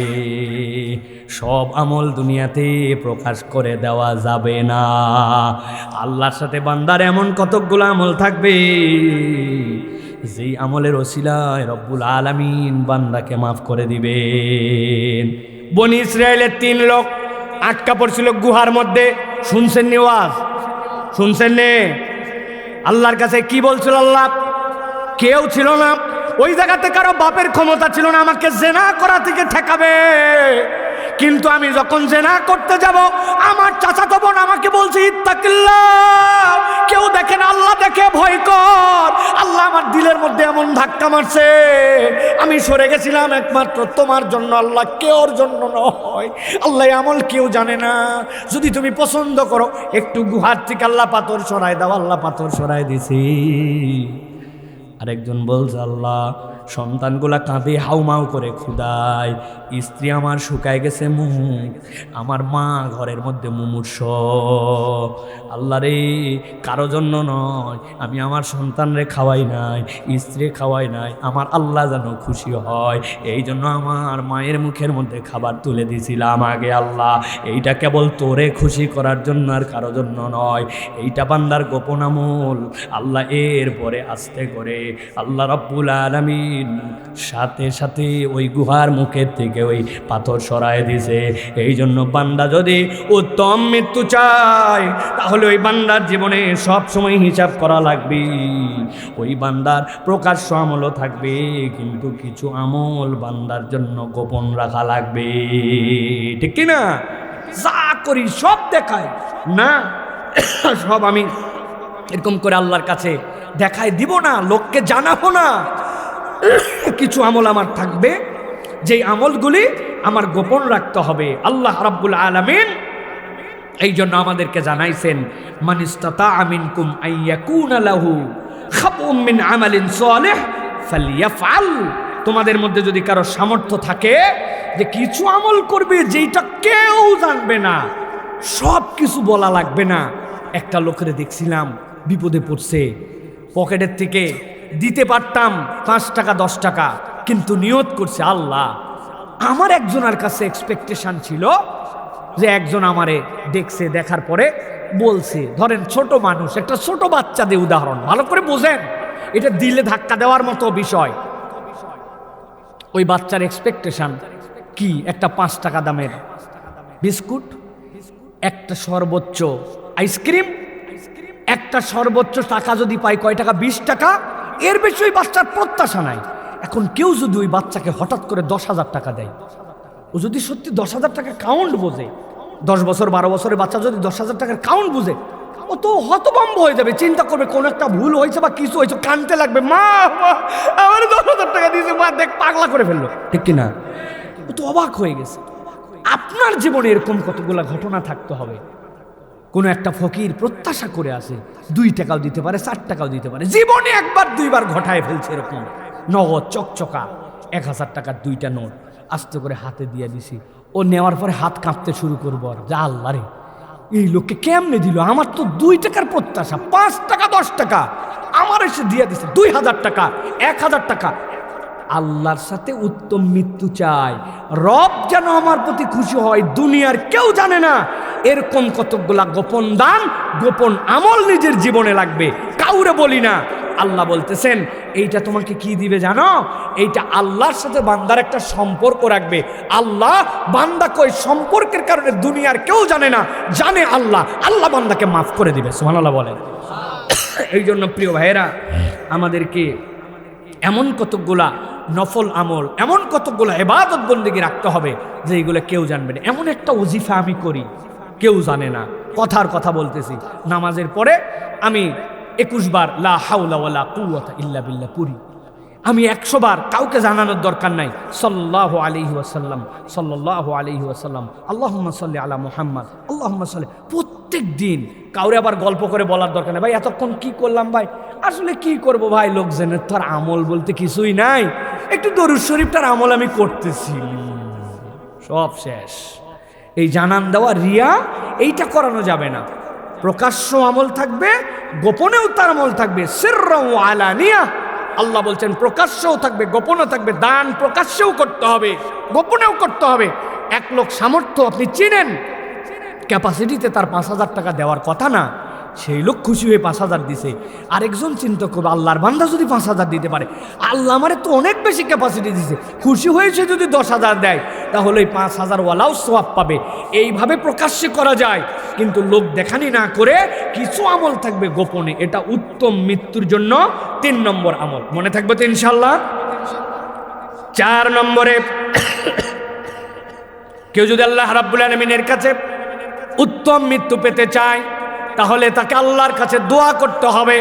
সব আমল দুনিয়াতে প্রকাশ করে দেওয়া যাবে না। আল্লাহর সাথে বান্দার এমন কতকগুলো আমল থাকবে যেই আমলের ওসিলায় রব্বুল আলামিন বান্দাকে মাফ করে দিবেন। বনি ইসরায়েলের 3 লোক আটকা পড়ছিল গুহার মধ্যে, শুনছেন নি ওয়াজ? শুনছেন নে? আল্লাহর কাছে কি বলছিল আল্লাহ? কেউ ছিল না ওই জায়গাতে, কারো বাপের ক্ষমতা ছিল না আমাকে জেনা করা থেকে ঠেকাবে, কিন্তু আমি যখন জেনা করতে যাব আমার চাচাতো বোন আমাকে বলছে ইত্তাকিল্লাহ, কেউ দেখে না আল্লাহ দেখে, ভয় কর। আল্লাহ আমার দিলের মধ্যে এমন ধাক্কা মারছে, আমি সরে গেছিলাম একমাত্র তোমার জন্য আল্লাহ, কেউর জন্য নয়। আল্লাহ আমল কেউ জানে না, যদি তুমি পছন্দ করো একটু গুহার থেকে আল্লাহ পাথর সরাই দাও, আল্লাহ পাথর সরাই দিছি। আরেকজন বলছে আল্লাহ সন্তানগুলা কাঁদে হাউমাউ করে ক্ষুধায়, স্ত্রী আমার শুকায় গেছে মুখ, আমার মা ঘরের মধ্যে মুমূর্ষ। আল্লাহ রে, কারো জন্য নয়, আমি আমার সন্তানরে খাওয়াই নাই, স্ত্রী খাওয়াই নাই, আমার আল্লাহ যেন খুশি হয়, এই জন্য আমার মায়ের মুখের মধ্যে খাবার তুলে দিয়েছিলাম আগে। আল্লাহ এইটা কেবল তোরে খুশি করার জন্য, আর কারো জন্য নয়। এইটা বান্দার গোপন আমল। আল্লাহ এরপরে আস্তে করে আল্লাহ রাব্বুল আলামিন সাথে সাথে ওই গুহার মুখের থেকে ওই পাথর সরায় দিছে। এই জন্য বান্দা যদি উত্তম মৃত্যু চায় তাহলে ওই বান্দার জীবনে সব সময় হিসাব করা লাগবে। ওই বান্দার প্রকাশ্য আমলও থাকবে, কিন্তু কিছু আমল বান্দার জন্য গোপন রাখা লাগবে, ঠিক কি না? যা করি সব দেখায় না, সব আমি এরকম করে আল্লাহর কাছে দেখাই দিব না, লোককে জানাবো না। কিছু আমল আমার থাকবে, যেই আমলগুলি আমার গোপন রাখতে হবে। আল্লাহ রাব্বুল আলামিন এই জন্য আমাদেরকে জানাইছেন, মান ইসতাতাআ মিনকুম আইয়াকুনা লাহু খাবুম মিন আমালিন সালিহ ফালইয়াফআল। তোমাদের মধ্যে যদি কারো সামর্থ্য থাকে যে কিছু আমল করবে যেটা কেউ জানবে না, সব কিছু বলা লাগবে না। একটা লোকের দেখছিলাম বিপদে পড়ছে, পকেটের থেকে দিতে পারতাম 5 টাকা 10 টাকা, কিন্তু নিয়ত করছে আল্লাহ, আমার একজনের কাছে এক্সপেকটেশন ছিল যে একজন আমারে দেখছে, দেখার পরে বলছে, ধরেন ছোট মানুষ, একটা ছোট বাচ্চা দিয়ে উদাহরণ, ভালো করে বোঝেন, এটা দিলে ধাক্কা দেওয়ার মতো বিষয়। ওই বাচ্চার এক্সপেকটেশন কি? একটা 5 টাকা দামের বিস্কুট, একটা সর্বোচ্চ আইসক্রিম, একটা সর্বোচ্চ টাকা যদি পাই কয় টাকা? 20 টাকা। এর বেশি ওই বাচ্চার প্রত্যাশা নাই। এখন কেউ যদি ওই বাচ্চাকে হঠাৎ করে 10,000 টাকা দেয়, ও যদি সত্যি 10,000 টাকা কাউন্ট বোঝে, 10 বছর 12 বছরের বাচ্চা যদি 10,000 টাকার কাউন্ট বুঝে, ও তো হতভম্ব হয়ে যাবে, চিন্তা করবে কোনো একটা ভুল হয়েছে বা কিছু হয়েছে, কানতে লাগবে, মা আমার 10,000 টাকা দিয়েছে, মা দেখ পাগলা করে ফেললো, ঠিক কিনা? ও তো অবাক হয়ে গেছে। আপনার জীবনে এরকম কতগুলা ঘটনা থাকতে হবে। কোনো একটা ফকির প্রত্যাশা করে আসে, 2 টাকাও দিতে পারে, 4 টাকাও দিতে পারে, জীবনে একবার 2বার ঘটায় ফেলছে এরকম, নগদ চকচকা 1000 টাকার 2টা নোট আস্তে করে হাতে দিয়ে দিছি। ও নেওয়ার পরে হাত কাঁপতে শুরু করবো, আর যা আল্লাহ রে, এই লোককে কেমনে দিল, আমার তো 2 টাকার প্রত্যাশা, 5 টাকা 10 টাকা আমার এসে দিয়ে দিছে, 2000 টাকা 1000 টাকা। আল্লাহর সাথে উত্তম মৃত্যু চাই, রব যেন আমার প্রতি খুশি হয়, দুনিয়ার কেউ জানে না। এরকম কতগুলা গোপন দান, গোপন আমল নিজের জীবনে লাগবে, কাউরে বলি না। আল্লাহ বলতেছেন এইটা তোমাকে কি দিবে জানো? এইটা আল্লাহর সাথে বান্দার একটা সম্পর্ক রাখবে। আল্লাহ বান্দা কই সম্পর্কের কারণে দুনিয়ার কেউ জানে না, জানে আল্লাহ। আল্লাহ বান্দাকে মাফ করে দিবে, সুবহানাল্লাহ বলেন। এই জন্য প্রিয় ভাইয়েরা, আমাদেরকে এমন কতগুলা নফল আমল, এমন কতগুলো ইবাদত বন্দেগী রাখতে হবে যে এইগুলো কেউ জানবে না। এমন একটা ওজিফা আমি করি, কেউ জানে না, কথার কথা বলতেছি, নামাজের পরে আমি 21 বার লা হাওলা ওয়ালা কুওয়াতা ইল্লা বিল্লাহ পড়ি। আমি 100 বার, কাউকে জানানোর দরকার নাই, সাল্লাল্লাহু আলাইহি ওয়াসাল্লাম, সাল্লাল্লাহু আলাইহি ওয়াসাল্লাম, আল্লাহুম্মা সাল্লি আলা মুহাম্মদ, আল্লাহুম্মা সাল্লি, প্রত্যেক দিন। কাউরে আবার গল্প করে বলার দরকার নেই, ভাই এতক্ষণ কি করলাম ভাই, আসলে কি করব ভাই, লোকজনের তো আর আমল বলতে কিছুই নাই, একটু দরুদ শরীফটার আমল আমি করতেছি, সব শেষ। এই জানান দেওয়া রিয়া, এইটা করানো যাবে না। প্রকাশ্য আমল থাকবে, গোপনেও তার আমল থাকবে, সিররা ওয়া আলানিয়া। আল্লাহ বলছেন প্রকাশ্যও থাকবে, গোপনও থাকবে। দান প্রকাশ্যেও করতে হবে, গোপনেও করতে হবে। এক লোক সামর্থ্য আপনি চিনেন, ক্যাপাসিটিতে তার 5,000 টাকা দেওয়ার কথা না, সেই লোক খুশি হয়ে 5,000 দিছে। আরেকজন চিন্তা করবে, আল্লাহর বান্দা যদি 5,000 দিতে পারে, আল্লাহ আমারে তো অনেক বেশি ক্যাপাসিটি দিছে, খুশি হয়েছে যদি 10,000 দেয়, তাহলে এই 5,000 ওয়ালাও সওয়াব পাবে। এইভাবে প্রকাশ্যে করা যায়, কিন্তু লোক দেখানি না করে কিছু আমল থাকবে গোপনে। এটা উত্তম মৃত্যুর জন্য 3 নম্বর আমল, মনে থাকবে তো ইনশাল্লাহ। 4 নম্বরে কেউ যদি আল্লাহ রাব্বুল আলামিনের কাছে উত্তম মৃত্যু পেতে চায় তাহলে তাকে আল্লাহর কাছে দোয়া করতে হবে,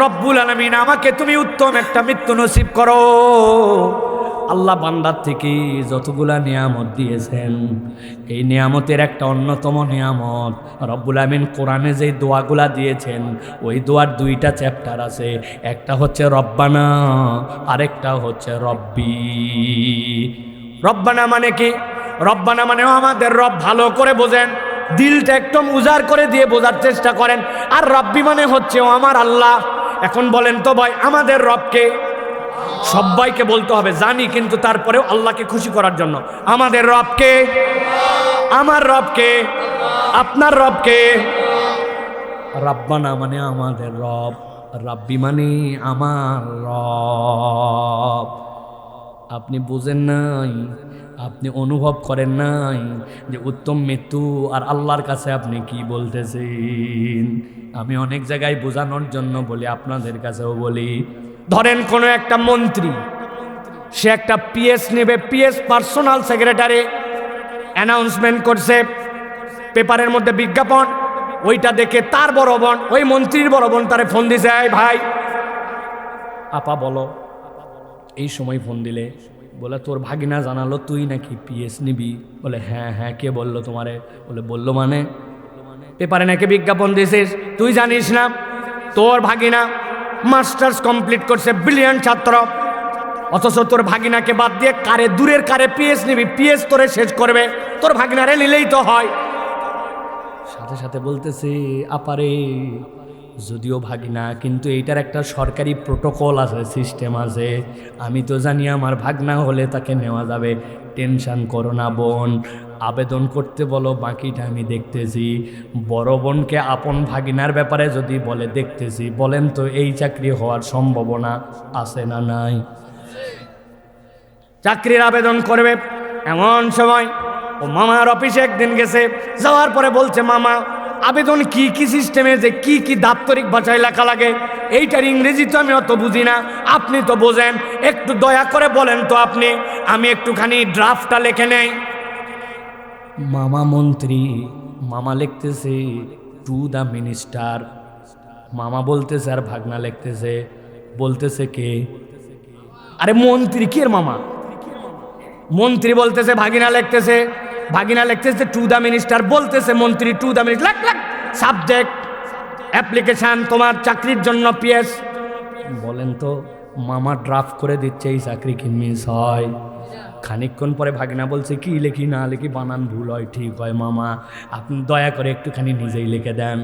রব্বুল আলামিন আমাকে তুমি উত্তম একটা মৃত্যু নসিব করো। আল্লাহ বান্দার থেকে যতগুলা নিয়ামত দিয়েছেন, এই নিয়ামতের একটা অন্যতম নিয়ামত রব্বুল আমিন কোরআনে যে দোয়াগুলা দিয়েছেন, ওই দোয়ার দুইটা চ্যাপ্টার আছে। একটা হচ্ছে রব্বানা, আরেকটা হচ্ছে রব্বি। রব্বানা মানে কি? রব্বানা মানে আমাদের রব। ভালো করে বোঝেন, দিলটা একদম উজাড় করে দিয়ে বোঝার চেষ্টা করেন। আর রব্বি মানে হচ্ছে ও আমার আল্লাহ। এখন বলেন তো ভাই, আমাদের রবকে সবাইকে বলতে হবে জানি, কিন্তু তারপরেও আল্লাহকে খুশি করার জন্য আমাদের রবকে, আমার রবকে, আপনার রবকে। রব্বানা মানে আমাদের রব, রব্বি মানে আমার রব। আপনি বুঝেন নাই, আপনি অনুভব করেন নাই যে উত্তম মৃত্যু আর আল্লাহর কাছে আপনি কি বলতেছেন। আমি অনেক জায়গায় বোঝানোর জন্য বলি, আপনাদের কাছেও বলি। ধরেন কোনো একটা মন্ত্রী, সে একটা পিএস নেবে, পিএস পার্সোনাল সেক্রেটারি অ্যানাউন্সমেন্ট করছে পেপারের মধ্যে বিজ্ঞাপন, ওইটা দেখে তার বড় বোন, ওই মন্ত্রীর বড় বোন তারে ফোন দিছে, এই ভাই আপা বলো। এই সময় ফোন দিলে বলে তোর ভাগিনা জানালো তুই নাকি পিএস নিবি। বলে হ্যাঁ হ্যাঁ, কে বললো তোমারে? বলে বললো মানে পেপারে নাকি বিজ্ঞাপন দিয়েছিস, তুই জানিস না? তোর ভাগিনা মাস্টার্স কমপ্লিট করছে, ব্রিলিয়ান্ট ছাত্র, অথচ তোর ভাগিনাকে বাদ দিয়ে কারে দূরের কারে পিএস নিবি, পিএস তোরে শেষ করবে, তোর ভাগিনারে নিলেই তো হয়। সাথে সাথে বলতেছে আপারে যদিও ভাগিনা, কিন্তু এইটার একটা সরকারি প্রোটোকল আছে, সিস্টেম আছে, আমি তো জানি আমার ভাগনা হলে তাকে নেওয়া যাবে। টেনশন করো না বোন, আবেদন করতে বলো, বাকিটা আমি দেখতেছি। বড় বোনকে আপন ভাগিনার ব্যাপারে যদি বলে দেখতেছি, বলেন তো এই চাকরি হওয়ার সম্ভাবনা আছে না নাই? চাকরির আবেদন করবে, এমন সময় ও মামার অফিসে একদিন গেছে, যাওয়ার পরে বলছে মামা আবেদন কি কি সিস্টেমে, যে কি কি দাপ্তরিক ভাষায় লেখা লাগে, এইটার ইংরেজি তো আমি অত বুঝি না, আপনি তো বোঝেন, একটু দয়া করে বলেন তো আপনি, আমি একটুখানি ড্রাফটটা লিখে নেই। মামা মন্ত্রী, মামা লিখতেছে টু দ্য মিনিস্টার, মামা বলতেছে আর ভাগনা লিখতেছে, বলতেছে কে? আরে মন্ত্রী, কি এর মামা? মন্ত্রী বলতেছে ভাগিনা লিখতেছে, ভাগিনা লিখতেছে টু দ্য মিনিস্টার, বলতেছে মন্ত্রী to the minister, lakh lakh subject application তোমার চাকরির জন্য পিএস। বলেন তো মামা ড্রাফট করে দিচ্ছে, এই চাকরি কি মিস হয়? খানিকক্ষণ পরে ভাগিনা বলছে কি লিখি না লিখি বানান ভুল হয়, ঠিক হয় মামা, আপনি দয়া করে একটুখানি নিজেই লিখে দেন।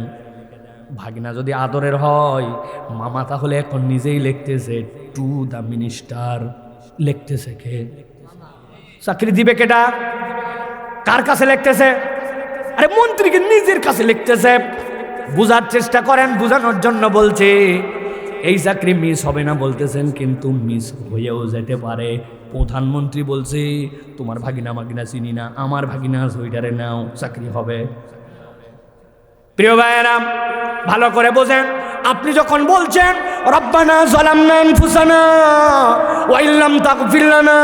ভাগিনা যদি আদরের হয়, মামা তাহলে এখন নিজেই লিখতেছে টু দ্য মিনিস্টার, লিখতেছে কে? চাকরি দিবে কেটা? কার কাছে লিখতেছে? আরে মন্ত্রীকে নিজের কাছে লিখতেছে। বুঝার চেষ্টা করেন, বুঝানোর জন্য বলছে এই চাকরি মিস হবে না বলতেছেন, কিন্তু মিস হয়েও যেতে পারে। প্রধানমন্ত্রী বলছে তোমার ভাগিনা মাগিনা চিনি না, আমার ভাগিনা ওইটারে নাও, চাকরি হবে। প্রিয় ভাইয়েরা ভালো করে বোঝেন, আপনি যখন বলছেন রব্বানা যালামনা আনফুসানা ওয়া ইল্লাম তাগফির লানা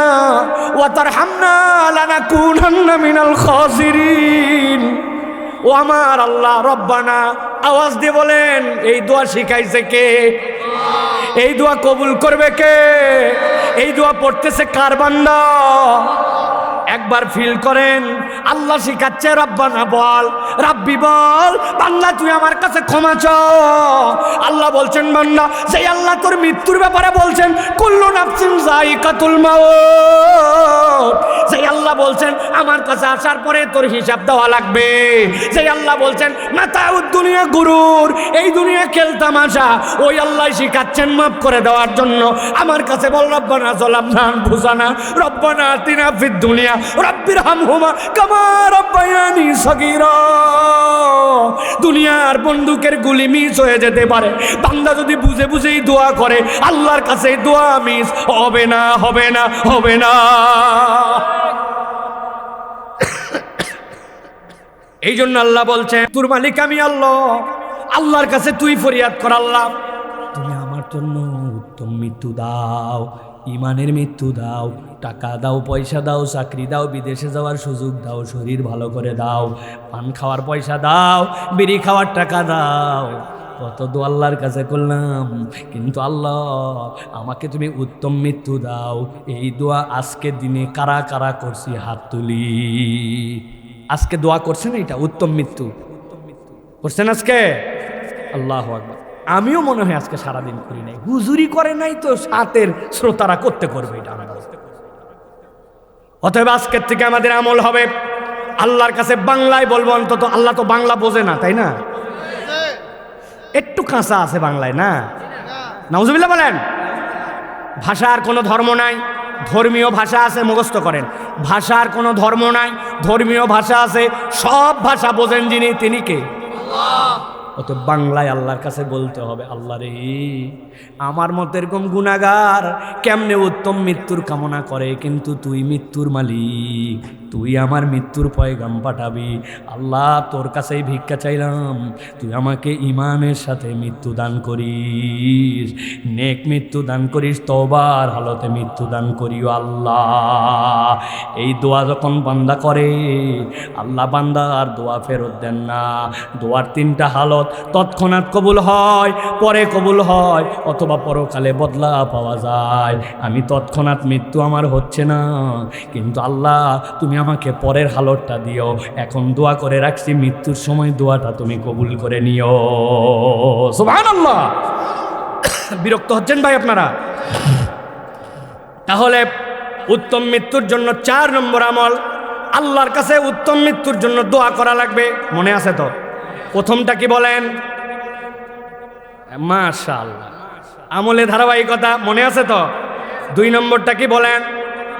ওয়া তারহামনা লানাকুনান্না মিনাল খাসিরিন, ও আমার আল্লাহ রব্বানা, আওয়াজ দিয়ে বলেন, এই দোয়া শিখাইছে কে? এই দোয়া কবুল করবে কে? এই দোয়া পড়তেছে কার বান্দা? একবার ফিল করেন, আল্লাহ শিখাচ্ছে রব্বানা বল, রাব্বি বল, বান্দা তুই আমার কাছে ক্ষমা চাও। আল্লাহ বলছেন বান্দা, সেই আল্লাহ তোর মৃত্যুর ব্যাপারে বলছেন কুল্লু নাফসিন যায়িকাতুল মাউত, সেই আল্লাহ বলছেন আমার কাছে আসার পরে তোর হিসাব দেওয়া লাগবে। সেই আল্লাহ বলছেন মাতাউদ দুনিয়া গুরুর, এই দুনিয়া খেলতামাশা, ওই আল্লাহ শিখাচ্ছেন মাফ করে দেওয়ার জন্য। আমার কাছে বল রব্বানা যালামনা আনফুসানা রব্বানা আতিনা ফিদ দুনিয়া রব্বিরহামহুমা কামা রাব্বায়ানি সগীরা। দুনিয়ার বন্দুকের গুলি মিস হয়ে যেতে পারে, বান্দা যদি বুঝে বুঝেই দোয়া করে, আল্লাহর কাছে দোয়া মিস হবে না, হবে না, হবে না। এই জন্য আল্লাহ বলছেন তোর মালিক আমি আল্লাহ, আল্লাহর কাছে তুই ফরিয়াদ কর, আল্লাহ তুমি আমার জন্য উত্তম মৃত্যু দাও। ইমানের মৃত্যু দাও, টাকা দাও, পয়সা দাও, চাকরি দাও, বিদেশে যাওয়ার সুযোগ দাও, শরীর ভালো করে দাও, পান খাওয়ার পয়সা দাও, বিড়ি খাওয়ার টাকা দাও। কত দোয়া আল্লাহর কাছে করলাম, কিন্তু আল্লাহ আমাকে তুমি উত্তম মৃত্যু দাও। এই দোয়া আজকের দিনে কারা কারা করছি হাত তুলি। আজকে দোয়া করছেন, এটা উত্তম মৃত্যু করছেন আজকে? আল্লাহু আকবার। আমিও মনে হয় আজকে সারাদিন করি নাই, হুজুরি করে নাই তো সাথের শ্রোতারা করতে করবে এটা আমরা। অতএব আজকের থেকে আমাদের আমল হবে আল্লাহর কাছে বাংলায় বলবো। অন্তত আল্লাহ তো বাংলা বোঝে না, তাই না? একটু কাঁচা আছে বাংলায়, না? নাউজুবিল্লাহ বলেন। ভাষার কোনো ধর্ম নাই, ধর্মীয় ভাষা আছে, মুখস্থ করেন। ভাষার কোনো ধর্ম নাই, ধর্মীয় ভাষা আছে, সব ভাষা বোঝেন যিনি, তিনি কে? আল্লাহ। অতএব বাংলায় আল্লাহর কাছে বলতে হবে, আল্লাহ রে, আমার মতো এরকম গুনাহগার কেমনে উত্তম মৃত্যুর কামনা করে, কিন্তু তুই মৃত্যুর মালিক, তুই আমার মৃত্যুর পয়গাম পাঠাবি। আল্লাহ তোর কাছেই ভিক্ষা চাইলাম, তুই আমাকে ইমানের সাথে মৃত্যু দান করিস, নেক মৃত্যু দান করিস, তওবার হালতে মৃত্যু দান করিও আল্লাহ। এই দোয়া যখন বান্দা করে, আল্লাহ বান্দার দোয়া ফেরত দেন না। দোয়ার তিনটা হালত, তৎক্ষণাৎ কবুল হয়, পরে কবুল হয়, অথবা পরকালে বদলা পাওয়া যায়। আমি তৎক্ষণাৎ মৃত্যু আমার হচ্ছে না, কিন্তু আল্লাহ তুমি আমাকে পরের হালতটা দিও। এখন দোয়া করে রাখছি, মৃত্যুর সময় দোয়াটা তুমি কবুল করে নিও। সুবহানাল্লাহ। বিরক্ত হচ্ছেন ভাই আপনারা? তাহলে উত্তম মৃত্যুর জন্য 4 নম্বর আমল, আল্লাহর কাছে উত্তম মৃত্যুর জন্য দোয়া করা লাগবে। মনে আছে তো? প্রথমটা কি বলেন? মাশাআল্লাহ, আমলে ধারাবাহিকতা। মনে আছে তো? 2 নম্বরটা কি বলেন?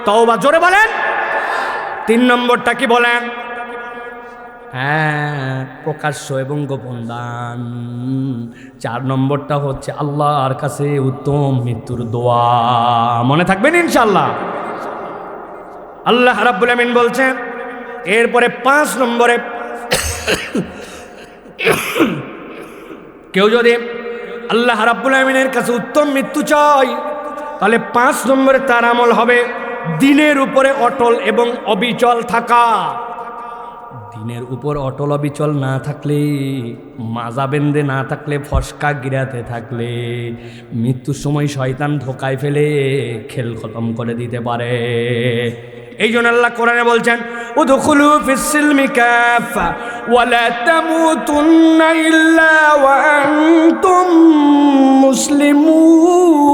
তওবা। জোরে বলেন। 3 নম্বরটা কি বলেন? হ্যাঁ, প্রকাশ্য এবং গোপন দান। 4 নম্বরটা হচ্ছে আল্লাহর কাছে উত্তম মৃত্যুর দোয়া। মনে থাকবেন ইনশাআল্লাহ। আল্লাহ রাব্বুল আমিন বলছেন এরপরে 5 নম্বরে, কেউ যদি আল্লাহ রাব্বুল আমিনের কাছে উত্তম মৃত্যু চায়, তাহলে 5 নম্বরে তার আমল হবে দিনের উপরে অটল এবং অবিচল থাকা। দিনের উপর অটল অবিচল না থাকলে, মাজা বেঁধে না থাকলে, ফসকা গিরাতে থাকলে, মৃত্যুর সময় শয়তান ধোকায় ফেলে খেল খতম করে দিতে পারে। এই জন্য আল্লাহ কোরআনে বলছেন, উদখুলু ফিস-সিলমি কাফা ওয়া লা তামুতুন্না ইল্লা ওয়া আনতুম মুসলিমুন।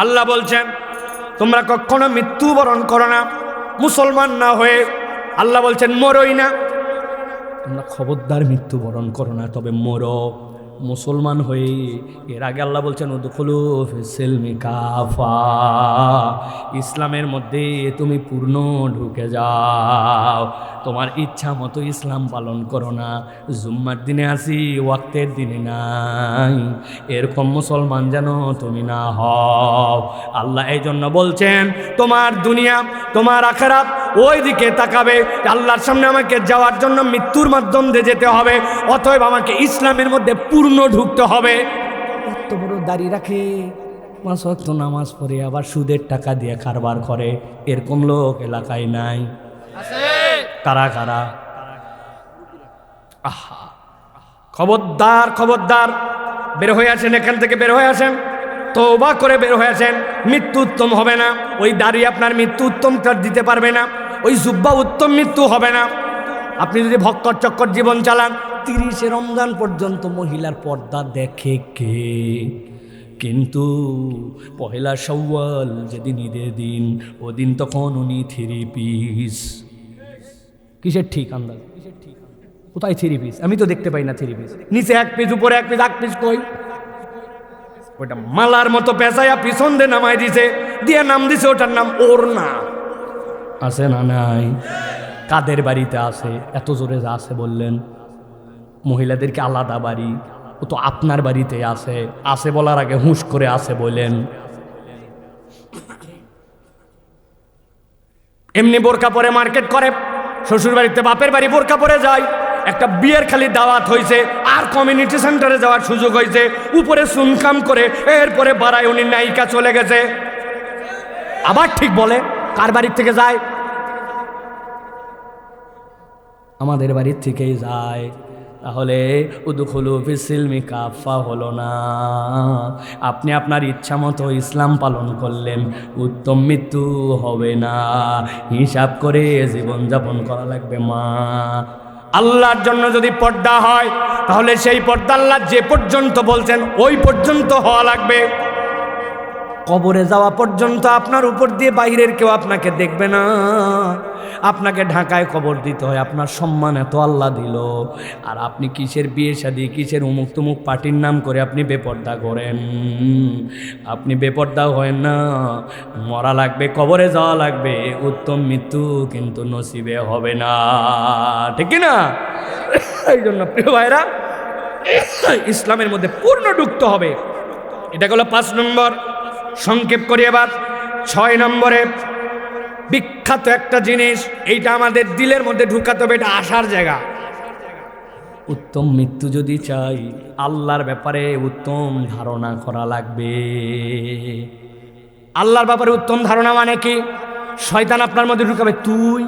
আল্লাহ বলছেন তোমরা কখনো মৃত্যুবরণ করো না মুসলমান না হয়ে। আল্লাহ বলছেন মরোই না, তোমরা খবরদার মৃত্যুবরণ করো না, তবে মরো মুসলমান হয়ে। এর আগে আল্লাহ বলছেন উদখুলু ফিস-সিলমি কাফা, ইসলামের মধ্যে তুমি পূর্ণ ঢুকে যাও। তোমার ইচ্ছা মতো ইসলাম পালন করো না, জুম্মার দিনে আসি ওয়াক্তের দিনে নাই, এরকম মুসলমান যেন তুমি না হও। আল্লাহ এই জন্য বলছেন তোমার দুনিয়া তোমার আখিরাত ওই দিকে তাকাবে। আল্লাহর সামনে আমাকে যাওয়ার জন্য মৃত্যুর মাধ্যম দিয়ে যেতে হবে, অতএব আমাকে ইসলামের মধ্যে পূর্ণ ঢুকতে হবে। এত বড় দাড়ি রাখে, 5 ওয়াক্ত নামাজ পড়ে, আবার সুদের টাকা দিয়ে কারবার করে, এরকম লোক এলাকায় নাই? কারা কারা? আহা, খবরদার খবরদার, বের হয়ে আসেন এখান থেকে, বের হয়ে আসেন, তওবা করে বের হয়ে আসেন। মৃত্যু উত্তম হবে না, ওই দাড়ি আপনার মৃত্যু উত্তম দিতে পারবে না, ওই জুব্বা উত্তম মৃত্যু হবে না। আপনি যদি ভক্কর চক্কর জীবন চালান, 30 রমজান পর্যন্ত মহিলার পর্দা দেখে কে? কিন্তু পহেলা শাওয়াল যেদিন ঈদের দিন, ওদিন তখন উনি 3 পিস। কিসের ঠিক আন্দাজ? কোথায় 3 পিস? আমি তো দেখতে পাই না 3 পিস। নিচে 1 পিস, উপরে 1 পিস, 8 পিস কই? ওটা মালার মতো পেঁচাইয়া পিছন দিয়ে নামাই দিছে, দিয়ে নাম দিছে ওটার নাম ওড়না। আছে না নাই? কাদের বাড়িতে আছে? এত জোরে যা আছে বললেন। মহিলাদেরকে আলাদা বাড়ি, ও তো আপনার বাড়িতে আছে। আছে বলার আগে হুঁশ করে আছে বলেন। এমনি বোরকা পরে মার্কেট করে, শ্বশুর বাড়িতে বাপের বাড়ি বোরকা পরে যায়, একটা বিয়ের খালি দাওয়াত হয়েছে, আর কমিউনিটি সেন্টারে যাওয়ার সুযোগ হয়েছে, উপরে সুনকাম করে এরপরে বাড়ায় উনি নায়িকা চলে গেছে। আবার ঠিক বলে কার বাড়ির থেকে যায়? আমাদের বাড়ির থেকেই যায়। তাহলে উদখুলু ফিস-সিলমি কাফা হলো না। আপনি আপনার ইচ্ছা মতো ইসলাম পালন করলেন, উত্তম মৃত্যু হবে না। হিসাব করে জীবনযাপন করা লাগবে। মা আল্লাহর জন্য যদি পর্দা হয়, তাহলে সেই পর্দা আল্লাহ যে পর্যন্ত বলছেন ওই পর্যন্ত হওয়া লাগবে। কবরে যাওয়া পর্যন্ত আপনার উপর দিয়ে বাইরের কেউ আপনাকে দেখবে না। আপনাকে ঢাকায় কবর দিতে হয়। আপনার সম্মান এত আল্লাহ দিল, আর আপনি কিসের বিয়ে শাদী, কিসের উমুক তুমুক পার্টির নাম করে আপনি বেপর্দা করেন। আপনি বেপর্দা হয়েন না। মরা লাগবে, কবরে যাওয়া লাগবে, উত্তম মৃত্যু কিন্তু নসিবে হবে না। ঠিক না? এই জন্য প্রিয় ভাইরা, ইসলামের মধ্যে পূর্ণ ঢুকতে হবে। এটা হলো 5 নম্বর। সংক্ষেপ করি এবার 6 নম্বরে বিখ্যাত একটা জিনিস, এইটা আমাদের দিলের মধ্যে ঢুকাতে হবে। এটা আসার জায়গা। উত্তম মৃত্যু যদি চাই, আল্লাহর ব্যাপারে উত্তম ধারণা করা লাগবে। আল্লাহর ব্যাপারে উত্তম ধারণা মানে কি? শয়তান আপনার মধ্যে ঢুকাবে, তুই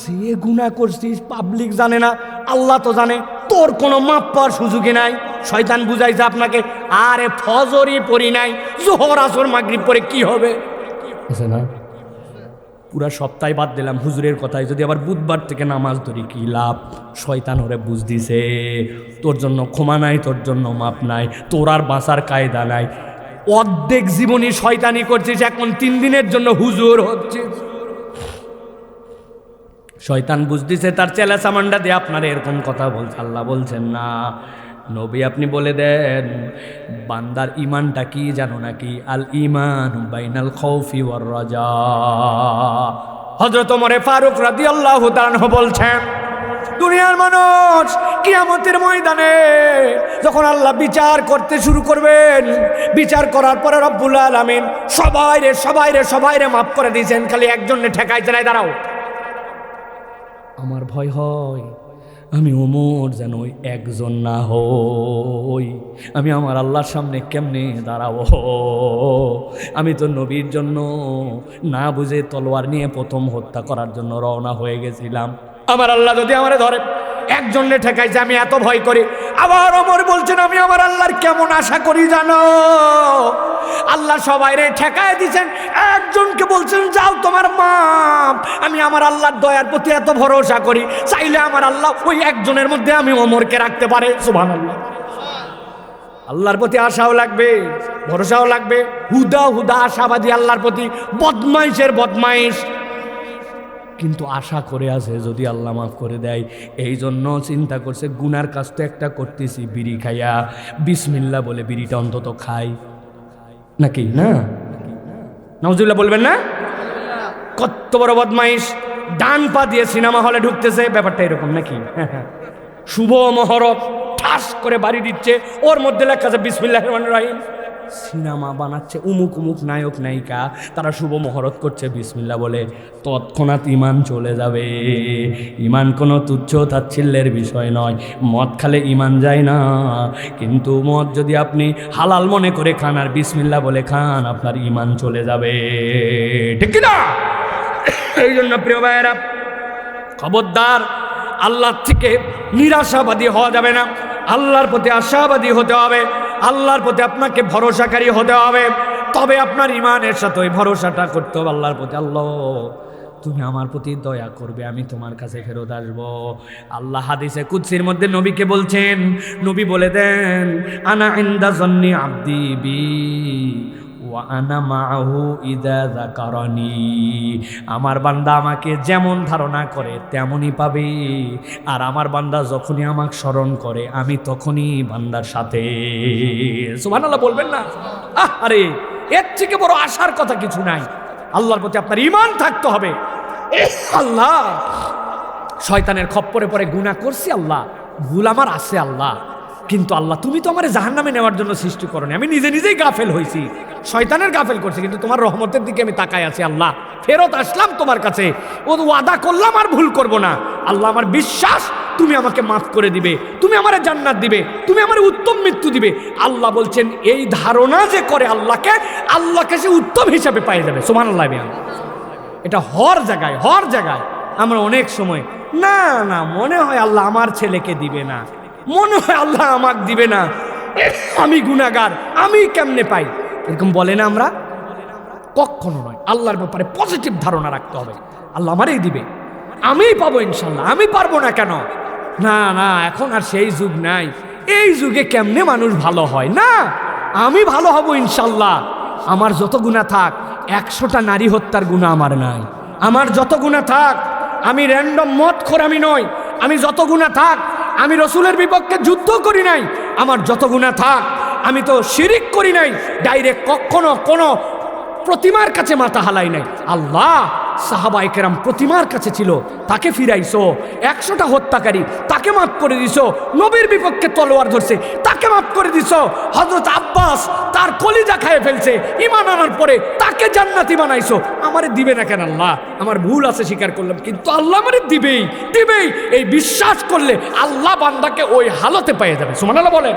যে গুনাহ করছিস পাবলিক জানে না, আল্লাহ তো জানে, তোর কোনো মাপ পাওয়ার সুযোগই নাই। শয়তান বুঝাইছে আপনাকে, আরে ফজরই পড়ি নাই, জোহর আসর মাগরিব পরে কি হবে? আছে না? পুরা সপ্তাহ বাদ দিলাম হুজুরের কথায়, যদি আবার বুধবার থেকে নামাজ ধরি কি লাভ? শয়তান ওরে বুঝ দিছে, তোর জন্য ক্ষমা নাই, তোর জন্য মাপ নাই, তোর আর বাঁচার কায়দা নাই। অর্ধেক জীবনী শয়তানি করছিস, এখন 3 দিনের জন্য হুজুর হচ্ছিস। শয়তান বুঝতেছে, তার চেলা সামান্ডা দিয়ে আপনারা এরকম কথা বলছে। আল্লাহ বলছেন না, নবী আপনি বলে দেন বান্দার ইমানটা কি জানো নাকি? আল ইমান বাইনাল খাউফি ওয়ার রাজা। হযরত ওমর ফারুক রাদিয়াল্লাহু তাআলা আনহু বলছেন, দুনিয়ার মানুষ কিয়ামতের ময়দানে যখন আল্লাহ বিচার করতে শুরু করবেন, বিচার করার পরে রব্বুল আলামিন সবাইরে মাফ করে দিয়েছেন, খালি একজনে ঠেকাইছে নাই, দাঁড়াও। আমার ভয় হয় আমি ওমর যেন ওই একজন না হই। আমি আমার আল্লাহর সামনে কেমনে দাঁড়াবো? আমি তো নবীর জন্য না বুঝে তলোয়ার নিয়ে প্রথম হত্যা করার জন্য রওনা হয়ে গেছিলাম। আমার আল্লাহ যদি আমারে ধরে, একজনে ঠেকাইছে, আমি এত ভয় করি। আবার ওমর বলছেন, আমি আমার আল্লাহর কেমন আশা করি জানো? আল্লাহ সবাইরে ঠেকায় দিচ্ছেন, একজনকে বলছেন যাও তোমার মাপ। আমি আমার আল্লাহর দয়ার প্রতি এত ভরসা করি, চাইলে আমার আল্লাহ ওই একজনের মধ্যে আমি ওমরকে রাখতে পারে। সুবহানাল্লাহ। আল্লাহর প্রতি আশাও লাগবে, ভরসাও লাগবে। হুদা আশাবাদী আল্লাহর প্রতি, বদমাইশের বদমাইশ, কিন্তু আশা করে আছে যদি আল্লাহ মাফ করে দেয়। এই জন্য চিন্তা করছে, গুনার কাজ তো একটা করতেছি, বিড়ি খাইয়া বিসমিল্লাহ বলে বিড়িটা অন্তত খাই নাকি না? নাউজুবিল্লাহ বলবেন না? কত বড় বদমাইশ, ডান পা দিয়ে সিনেমা হলে ঢুকতেছে, ব্যাপারটা এরকম নাকি? শুভ মহরত ঠাস করে বাড়ি দিচ্ছে, ওর মধ্যে লেখা আছে বিসমিল্লাহির রহমানির রহিম। সিনেমা বানাচ্ছে, উমুক নায়ক নায়িকা, তারা শুভ মহরত করছে বিসমিল্লাহ বলে, তৎক্ষণাৎ ইমান চলে যাবে। ইমান কোনো তুচ্ছ তাচ্ছিল্যের বিষয় নয়। মদ খালে ইমান যায় না, কিন্তু মদ যদি আপনি হালাল মনে করে খান আর বিসমিল্লাহ বলে খান, আপনার ইমান চলে যাবে। ঠিক কি না? এই জন্য প্রিয় ভাইয়েরা, খবরদার, আল্লাহর থেকে নিরাশাবাদী হওয়া যাবে না। আল্লাহর প্রতি আশাবাদী হতে হবে, আল্লাহর প্রতি আপনাকে ভরসাকারী হতে হবে। তবে আপনার ইমানের সাথে ওই ভরসাটা করতে হবে আল্লাহর প্রতি। আল্লাহ তুমি আমার প্রতি দয়া করবে, আমি তোমার কাছে ফেরত আসবো। আল্লাহ হাদিসে কুদসির মধ্যে নবীকে বলছেন, নবী বলে দেন, আনা ইনদা জন্নি আবদি বি ওয়া আনা মাআহু ইযা যাকারানি। আমার বান্দা আমাকে যেমন ধারণা করে তেমনই পাবে, আর আমার বান্দা যখনই আমাকে স্মরণ করে আমি তখনই বান্দার সাথে। সুবহানাল্লাহ বলবেন না? আরে এর থেকে বড় আশার কথা কিছু নাই। আল্লাহর প্রতি আপনার ঈমান থাকতে হবে। আল্লাহ, শয়তানের খপ্পরে পরে গুনাহ করছি, আল্লাহ ভুল আমার আছে আল্লাহ, কিন্তু আল্লাহ তুমি তো আমার জাহান্নামে নেওয়ার জন্য সৃষ্টি করনি, আমি নিজেই গাফেল হয়েছি, শয়তানের গাফেল করছি, কিন্তু তোমার রহমতের দিকে আমি তাকায় আছি। আল্লাহ ফেরত আসলাম তোমার কাছে, ও ওয়াদা করলাম আর ভুল করব না। আল্লাহ আমার বিশ্বাস তুমি আমাকে মাফ করে দিবে, তুমি আমারে জান্নাত দিবে, তুমি আমারে উত্তম মৃত্যু দিবে। আল্লাহ বলছেন এই ধারণা যে করে আল্লাহকে সে উত্তম হিসাবে পেয়ে যাবে। সুবহানাল্লাহ। এটা হর জায়গায় আমরা অনেক সময় না মনে হয় আল্লাহ আমার ছেলেকে দিবে না, মনে হয় আল্লাহ আমাকে দিবে না, আমি গুনাহগার, আমি কেমনে পাই, এরকম বলে না আমরা? কখনো নয়। আল্লাহর ব্যাপারে পজিটিভ ধারণা রাখতে হবে। আল্লাহ আমারই দিবে, আমিই পাবো ইনশাল্লাহ, আমি পারবো না কেন? না এখন আর সেই যুগ নাই। এই যুগে কেমনে মানুষ ভালো হয়? না, আমি ভালো হব ইনশাল্লাহ। আমার যত গুনাহ থাক, 100টা নারী হত্যার গুনাহ আমার নাই। আমার যত গুনাহ থাক, আমি র্যান্ডম মদখোর আমি নই। আমি যত গুনাহ থাক, আমি রসুলের বিপক্ষে যুদ্ধ করি নাই। আমার যত গুনাহ থাক, আমি তো শিরিক করি নাই, ডাইরেক্ট কখনো কোনো প্রতিমার কাছে মাথা হালাই নাই। আল্লাহ, সাহাবায়ে কেরাম প্রতিমার কাছে ছিল, তাকে ফিরাইছো। 100টা হত্যাকারী, তাকে মাফ করে দিছো। নবীর বিপক্ষে তলোয়ার ধরছে, তাকে মাফ করে দিছো। হযরত আব্বাস তার কলিজা খায় ফেলছে, ঈমান আনার পরে তাকে জান্নাতি বানাইছো। আমারে দিবে না কেন আল্লাহ? আমার ভুল আছে, স্বীকার করলাম, কিন্তু আল্লাহ আমারে দিবেই। এই বিশ্বাস করলে আল্লাহ বান্দাকে ওই হালতে পেয়ে যাবে। সুবহানাল্লাহ বলেন।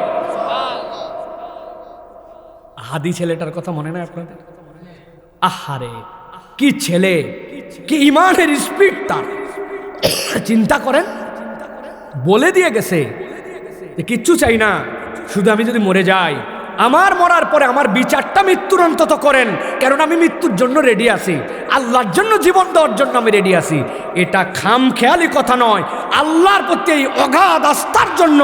হাদি ছেলেটার কথা মনে নাই আপনাদের? আহারে, কি ছেলে, কি ইমানের স্পিড তার! চিন্তা করেন, বলে দিয়ে গেছে কিচ্ছু চাই না, শুধু আমি যদি মরে যাই, আমার মরার পরে আমার বিচারটা মৃত্যুর অন্তত করেন, কারণ আমি মৃত্যুর জন্য রেডি আছি, আল্লাহর জন্য জীবন দেওয়ার জন্য আমি রেডি আছি। এটা খামখেয়ালি কথা নয়, আল্লাহর প্রতি এই অগাধ আস্থার জন্য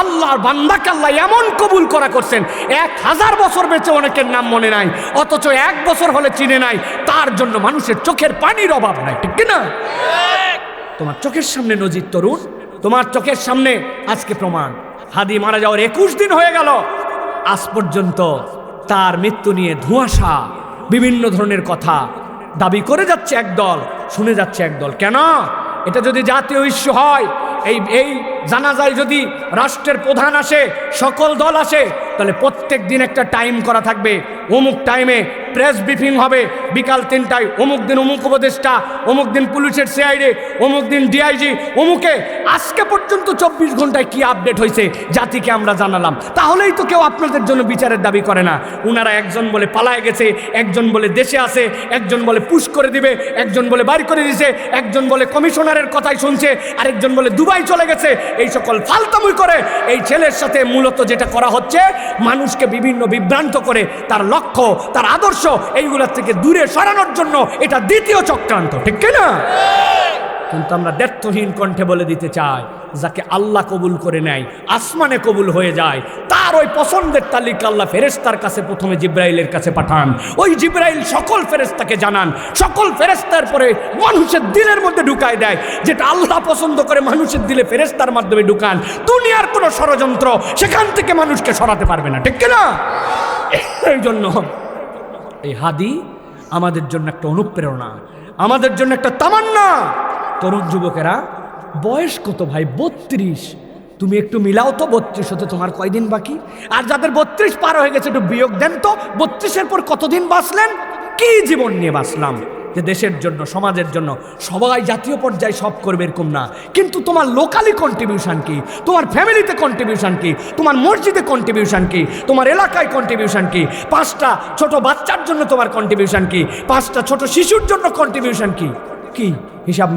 আল্লাহর বান্দাকে আল্লাহ এমন কবুল করা করছেন, 1000 বছর বেঁচে অনেকের নাম মনে নাই, অথচ 1 বছর হলে চিনে নাই। তার জন্য মানুষের চোখের পানির অভাব নাই, ঠিক কিনা? তোমার চোখের সামনে নজির তরুণ, তোমার চোখের সামনে আজকে প্রমাণ। হাদি মারা যাওয়ার 21 দিন হয়ে গেল, আজ পর্যন্ত তার মৃত্যু নিয়ে ধোঁয়াশা, বিভিন্ন ধরনের কথা দাবি করে যাচ্ছে একদল, শুনে যাচ্ছে একদল। কেন? এটা যদি জাতীয় ইস্যু হয়, এই জানাজায় যদি রাষ্ট্রের প্রধান আসে, সকল দল আসে, তাহলে প্রত্যেক দিন একটা টাইম করা থাকবে, অমুক টাইমে প্রেস ব্রিফিং হবে, বিকাল 3টায়, অমুক দিন অমুক উপদেষ্টা, অমুক দিন পুলিশের সিআইডি, অমুক দিন ডিআইজি, অমুকে। আজকে পর্যন্ত 24 ঘন্টায় কি আপডেট হয়েছে জাতিকে আমরা জানালাম। তাহলেই তো কেউ আপনাদের জন্য বিচারের দাবি করে না। উনারা একজন বলে পালায় গেছে, একজন বলে দেশে আছে, একজন বলে পুশ করে দিবে, একজন বলে বাড়ি করে দিছে, একজন বলে কমিশনারের কথাই শুনছে, আরেকজন বলে দুবাই চলে গেছে। এই সকল ফালতামুই করে এই ছেলের সাথে মূলত যেটা করা হচ্ছে, মানুষকে বিভিন্ন বিভ্রান্ত করে তার লক্ষ্য, তার আদর্শ এইগুলোর থেকে দূরে সরানোর জন্য এটা দ্বিতীয় চক্রান্ত, ঠিক কিনা? কিন্তু আমরা দ্ব্যর্থহীন কণ্ঠে বলে দিতে চাই, যাকে আল্লাহ কবুল করে নেয়, আসমানে কবুল হয়ে যায়, তার ওই পছন্দের তালিকা আল্লাহ ফেরেশতার কাছে প্রথমে জিব্রাইলের কাছে পাঠান। ওই জিব্রাইল সকল ফেরেশতাকে জানান, সকল ফেরেশতার পরে মানুষের দিলের মধ্যে ঢুকায় দেয়। যেটা আল্লাহ পছন্দ করে মানুষের দিলে ফেরেশতার মাধ্যমে ঢুকান। দুনিয়ার কোনো ষড়যন্ত্র সেখান থেকে মানুষকে সরাতে পারবে না, ঠিক কিনা? এই জন্য এই হাদি আমাদের জন্য একটা অনুপ্রেরণা, আমাদের জন্য একটা তামান্না। তরুণ যুবকেরা, বয়স কত ভাই? 32। তুমি একটু মিলাও তো, 32 হতে তোমার কয়দিন বাকি? আর যাদের 32 পার হয়ে গেছে একটু বিয়োগ দেন তো, 32-এর পর কতদিন বাঁচলেন? কি জীবন নিয়ে বাঁচলাম? যে দেশের জন্য, সমাজের জন্য। সবাই জাতীয় পর্যায়ে সব করবে এরকম না, কিন্তু তোমার লোকালি কন্ট্রিবিউশন কি, তোমার ফ্যামিলিতে কন্ট্রিবিউশন কি, তোমার মসজিদে কন্ট্রিবিউশন কি, তোমার এলাকায় কন্ট্রিবিউশন কি, 5টা ছোট বাচ্চার জন্য তোমার কন্ট্রিবিউশন কি, 5টা ছোট শিশুর জন্য কন্ট্রিবিউশন কি? কি হিসাব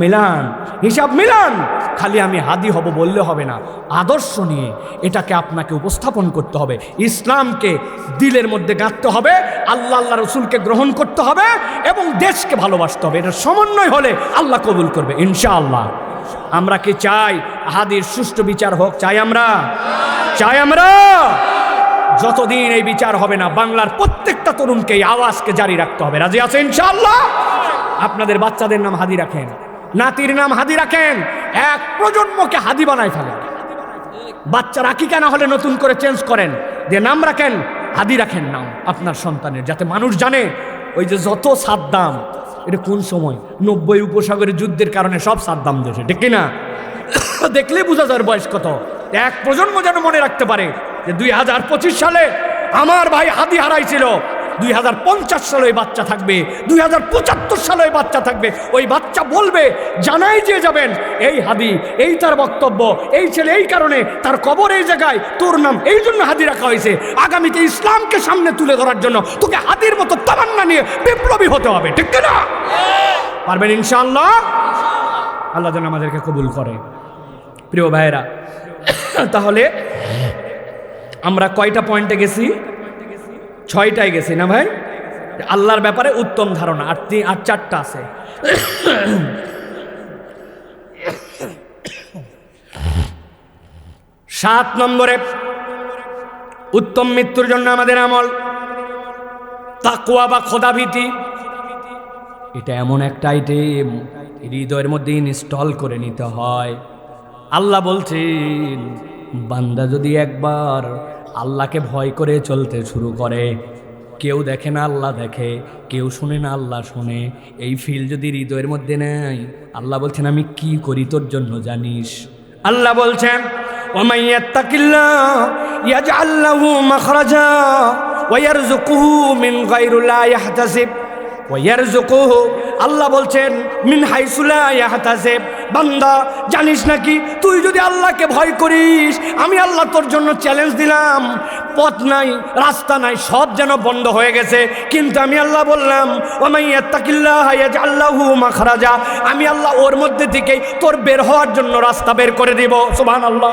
মিলান। খালি আমি হাদি হব বললে হবে না, আদর্শ নিয়ে এটাকে আপনাকে উপস্থাপন করতে হবে। ইসলামকে দিলের মধ্যে গাঁথতে হবে, আল্লাহ রসুলকে গ্রহণ করতে হবে এবং দেশকে ভালোবাসতে হবে। এটা সমন্বয় হলে আল্লাহ কবুল করবে ইনশাআল্লাহ। আমরা কি চাই হাদির সুষ্ঠু বিচার হোক? চাই আমরা? যতদিন এই বিচার হবে না, বাংলার প্রত্যেকটা তরুণকে এই আওয়াজকে জারি রাখতে হবে। রাজি আছে ইনশাআল্লাহ? আপনাদের বাচ্চাদের নাম হাদি রাখেন, নাতির নাম হাদি রাখেন, এক প্রজন্মকে হাদি বানায় ফেলেন। বাচ্চার আকিকা না হলে নতুন করে চেঞ্জ করেন, যে নাম রাখেন, হাদি রাখেন নাম আপনার সন্তানের, যাতে মানুষ জানে ওই যে যত সাদ্দাম, এটা কোন সময় 90 উপসাগরের যুদ্ধের কারণে সব সাদ্দাম দেশে, ঠিক কিনা? দেখলে বোঝা যায় বয়স কত। এক প্রজন্ম যেন মনে রাখতে পারে যে 2025 সালে আমার ভাই হাদি হারাইছিল, 2050 সালে ওই বাচ্চা থাকবে, 2075 সালে ওই বাচ্চা থাকবে। ওই বাচ্চা বলবে, জানাই যে যাবেন এই হাদি, এই তার বক্তব্য, এই ছেলে এই কারণে তার কবর এই জায়গায়, তোর নাম এই জন্য হাদি রাখা হয়েছে। আগামীতে ইসলামকে সামনে তুলে ধরার জন্য তোকে হাদির মতো তামান্না নিয়ে বিপ্লবী হতে হবে, ঠিক না? পারবেন ইনশাআল্লাহ? আল্লাহ যেন আমাদেরকে কবুল করে। প্রিয় ভাইয়েরা, তাহলে আমরা কয়টা পয়েন্টে গেছি? 6টায় গেছি না ভাই? আল্লাহর ব্যাপারে উত্তম ধারণা, আর 4টা আছে। 7 নম্বরে উত্তম মৃত্যুর জন্য আমাদের আমল তাকওয়া বা খোদাভীতি। এটা এমন একটা আইটেম হৃদয়ের মধ্যে ইনস্টল করে নিতে হয়। আল্লাহ বলছেন, বান্দা যদি একবার আল্লাহকে ভয় করে চলতে শুরু করে, কেউ দেখে না আল্লাহ দেখে, কেউ শুনে না আল্লাহ শুনে, এই ফিল যদি হৃদয়ের মধ্যে নেয়, আল্লাহ বলছেন আমি কি করি তোর জন্য জানিস? আল্লাহ বলছেন, ওয়ামান ইয়াত্তাকিল্লাহ ইয়াজআল লাহু মাখরাজা ওয়া ইয়ারযুকুহু মিন গায়রি লা ইয়াহতাসিব ওয়া ইয়ারযুকুহু। আল্লাহ বলছেন মিন হাইসু লা ইয়াহতাসিব। বান্দা জানিস নাকি, তুই যদি আল্লাহকে ভয় করিস, আমি আল্লাহ তোর জন্য চ্যালেঞ্জ দিলাম, পথ নাই, রাস্তা নাই, সব যেন বন্ধ হয়ে গেছে, কিন্তু আমি আল্লাহ বললাম ওয়ামান ইয়াত্তাকিল্লাহ ইয়াজআল লাহু মাখরাজা, আমি আল্লাহ ওর মধ্যে থেকেই তোর বের হওয়ার জন্য রাস্তা বের করে দিব। সুবহানাল্লাহ।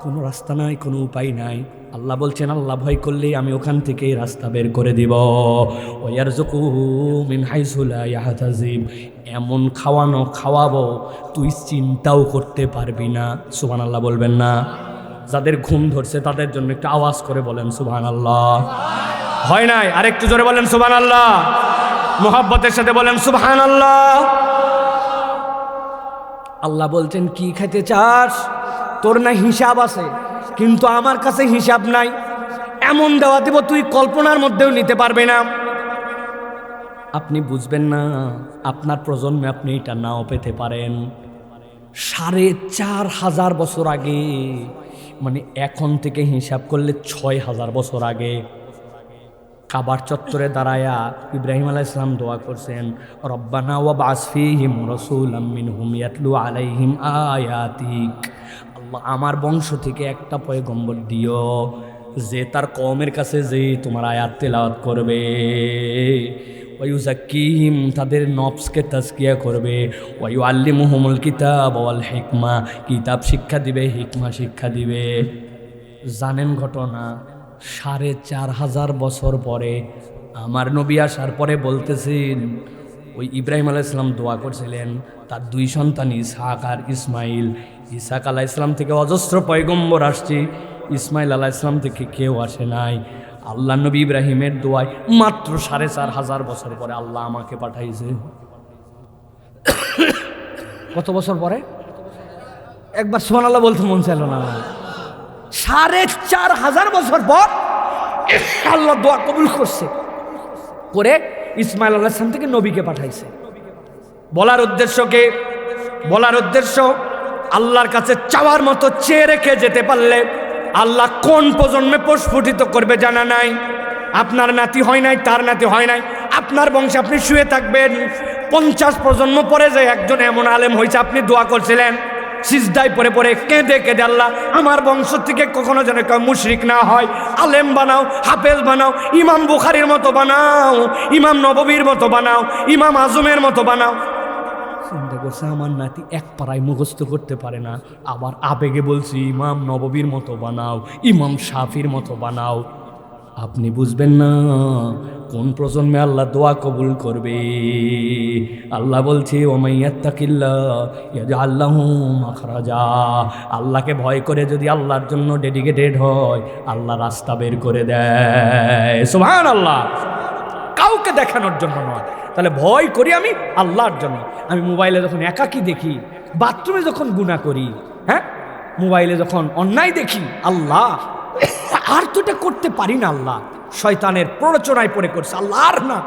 কোনো রাস্তা নাই, কোনো উপায় নাই, আল্লাহ বলছেন আল্লাহ ভয় করলে আমি ওখান থেকেই রাস্তা বের করে দিব। ওয়া ইয়ারযুকুহু মিন হাইসু লা ইয়াহতাসিব। এমন খাওয়াবো তুই চিন্তাও করতে পারবি না। সুবহানাল্লাহ বলবেন না? যাদের ঘুম ধরছে তাদের জন্য একটু আওয়াজ করে বলেন সুবহানাল্লাহ। হয় নাই? আরেকটু জোরে বলেন সুবহানাল্লাহ। মুহাব্বতের সাথে বলেন সুবহানাল্লাহ। আল্লাহ বলছেন কি খেতে চাস? তোর না হিসাব আছে, কিন্তু আমার কাছে হিসাব নাই। এমন দেওয়া দেব তুই কল্পনার মধ্যেও নিতে পারবে না। আপনি বুঝবেন না, আপনার প্রজন্মে আপনি এটা নাও পেতে পারেন। 4500 বছর আগে, মানে এখন থেকে হিসাব করলে 6000 বছর আগে, কাবার চত্বরে দাঁড়ায়া ইব্রাহিম আলাইহিস সালাম দোয়া করছেন, রব্বানা ওয়াবআস ফীহিম রাসূলাম মিনহুম ইয়াতলু আলাইহিম আয়াতিক। আল্লাহ আমার বংশ থেকে একটা পয়গম্বর দিও, যে তার কওমের কাছে যে তোমার আয়াত তেলাওয়াত করবে, ওয়ায়ুযাক্কিহিম তাদের নফসকে তাজকিয়া করবে, ওয়ায়ুআল্লিমুহুমুল কিতাব ওয়াল হিকমা কিতাব শিক্ষা দিবে, হিকমা শিক্ষা দিবে। জানেন ঘটনা, 4500 বছর পরে আমার নবী আসার পরে বলতেছেন, ওই ইব্রাহিম আলাইহিস সালাম দোয়া করছিলেন তার 2 সন্তান ইসহাক আর ইসমাইল। ইসহাক আলাইহিস সালাম থেকে অজস্র পয়গম্বর আসছে, ইসমাইল আলাইহিস সালাম থেকে কেউ আসে নাই। আল্লাহ নবী ইব্রাহিমের দোয়ায় মাত্র 4500 বছর পরে আল্লাহ আমাকে পাঠাইছে। কত বছর পরে? একবার সুবহানাল্লাহ বলতে মন চাইল না। 4500 বছর পর আল্লাহ দোয়া কবুল করছে, করে ইসমাইল আলাইহিস সালাম থেকে নবীকে পাঠাইছে। বলার উদ্দেশ্য আল্লাহর কাছে চাওয়ার মতো চেয়ে রেখে যেতে পারলে আল্লাহ কোন প্রজন্মে প্রস্ফুটিত করবে জানা নাই। আপনার নাতি হয় নাই, তার নাতি হয় নাই, আপনার বংশে আপনি শুয়ে থাকবেন, 50 প্রজন্ম পরে যে একজন এমন আলেম হয়েছে, আপনি দোয়া করছিলেন সিজদায় পড়ে পড়ে কেঁদে কেঁদে, আল্লাহ আমার বংশ থেকে কখনো যেন কেউ মুশরিক না হয়, আলেম বানাও, হাফেজ বানাও, ইমাম বুখারীর মতো বানাও, ইমাম নববীর মতো বানাও, ইমাম আজমের মতো বানাও। চিন্তা করছে আমার নাতি এক পাড়ায় মুখস্থ করতে পারে না, আবার আবেগে বলছি ইমাম নববীর মতো বানাও, ইমাম শাফির মতো বানাও। আপনি বুঝবেন না কোন প্রজন্মে আল্লাহ দোয়া কবুল করবে। আল্লাহ বলছে ওমান ইয়াত্তাকিল্লাহ ইয়াজআল লাহু মাখরাজা। আল্লাহকে ভয় করে যদি আল্লাহর জন্য ডেডিকেটেড হয়, আল্লাহ রাস্তা বের করে দেয়। সুবহানাল্লাহ। কাউকে দেখানোর জন্য নয়। তাহলে ভয় করি আমি আল্লাহর জন্য। আমি মোবাইলে যখন একাকী দেখি, বাথরুমে যখন গুনাহ করি, হ্যাঁ, মোবাইলে যখন অন্যায় দেখি, আল্লাহ আর তো এটা করতে পারি না, আল্লাহ শয়তানের প্ররোচনায় পড়ে করছে, আল্লাহ আর না,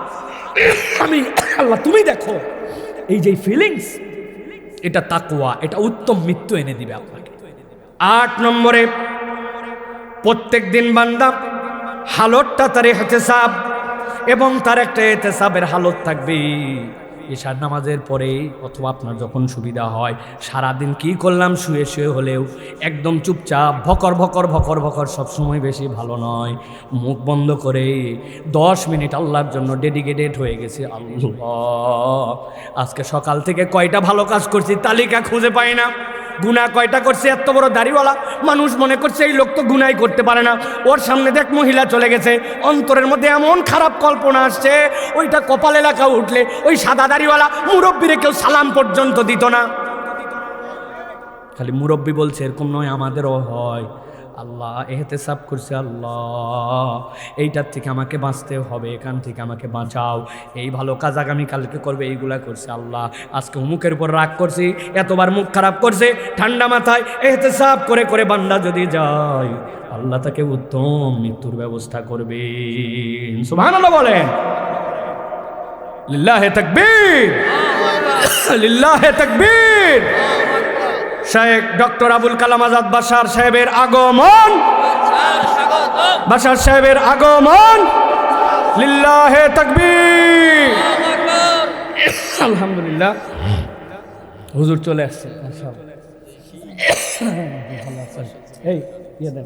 আমি আল্লাহ তুমি দেখো। এই যে ফিলিংস, এটা তাকওয়া, এটা উত্তম মৃত্যু এনে দিবে আপনাকে। 8 নম্বরে, প্রত্যেক দিন বান্দা হালতটা তার ইহতিসাব, এবং তার একটা ইহতিসাবের হালত থাকবে ঈশার নামাজের পরে, অথবা আপনার যখন সুবিধা হয় সারাদিন কি করলাম শুয়ে শুয়ে হলেও একদম চুপচাপ, ভকর ভকর ভকর ভকর সবসময় বেশি ভালো নয়, মুখ বন্ধ করে 10 মিনিট আল্লাহর জন্য ডেডিকেটেড হয়ে গেছে। আল্লাহ আজকে সকাল থেকে কয়টা ভালো কাজ করছি তালিকা খুঁজে পাই না, গুনাহ কয়টা করছে, এত বড় দাড়িওয়ালা মানুষ মনে করছে এই লোক তো গুনাই করতে পারে না, ওর সামনে দেখ মহিলা চলে গেছে, অন্তরের মধ্যে এমন খারাপ কল্পনা আসছে ওইটা কপালে লেখা উঠলে ওই সাদা দাড়িওয়ালা মুরব্বিরে কেউ সালাম পর্যন্ত দিত না। খালি মুরব্বি বলছে এরকম নয়, আমাদেরও হয়। আল্লাহ এহতেসাব করছে, আল্লাহ এইটার থেকে আমাকে বাঁচতে হবে, এখান থেকে আমাকে বাঁচাও, এই ভালো কাজ আগামীকালকে করবে, এইগুলা করছে। আল্লাহ আজকে মুখের উপর রাগ করছি, এতবার মুখ খারাপ করছে, ঠান্ডা মাথায় এহতেসাব করে করে বান্দা যদি যায় আল্লাহ তাকে উত্তম মৃত্যুর ব্যবস্থা করবে। সুবহানাল্লাহ বলেন। লিল্লাহে তাকবীর, লিল্লাহে তাকবীর। শেখ ডক্টর আবুল কালাম আজাদ বাশার সাহেবের আগমন, বাশার সাহেবের আগমন, লিল্লাহে তাকবীর। আলহামদুলিল্লাহ হুজুর চলে আসছে, এই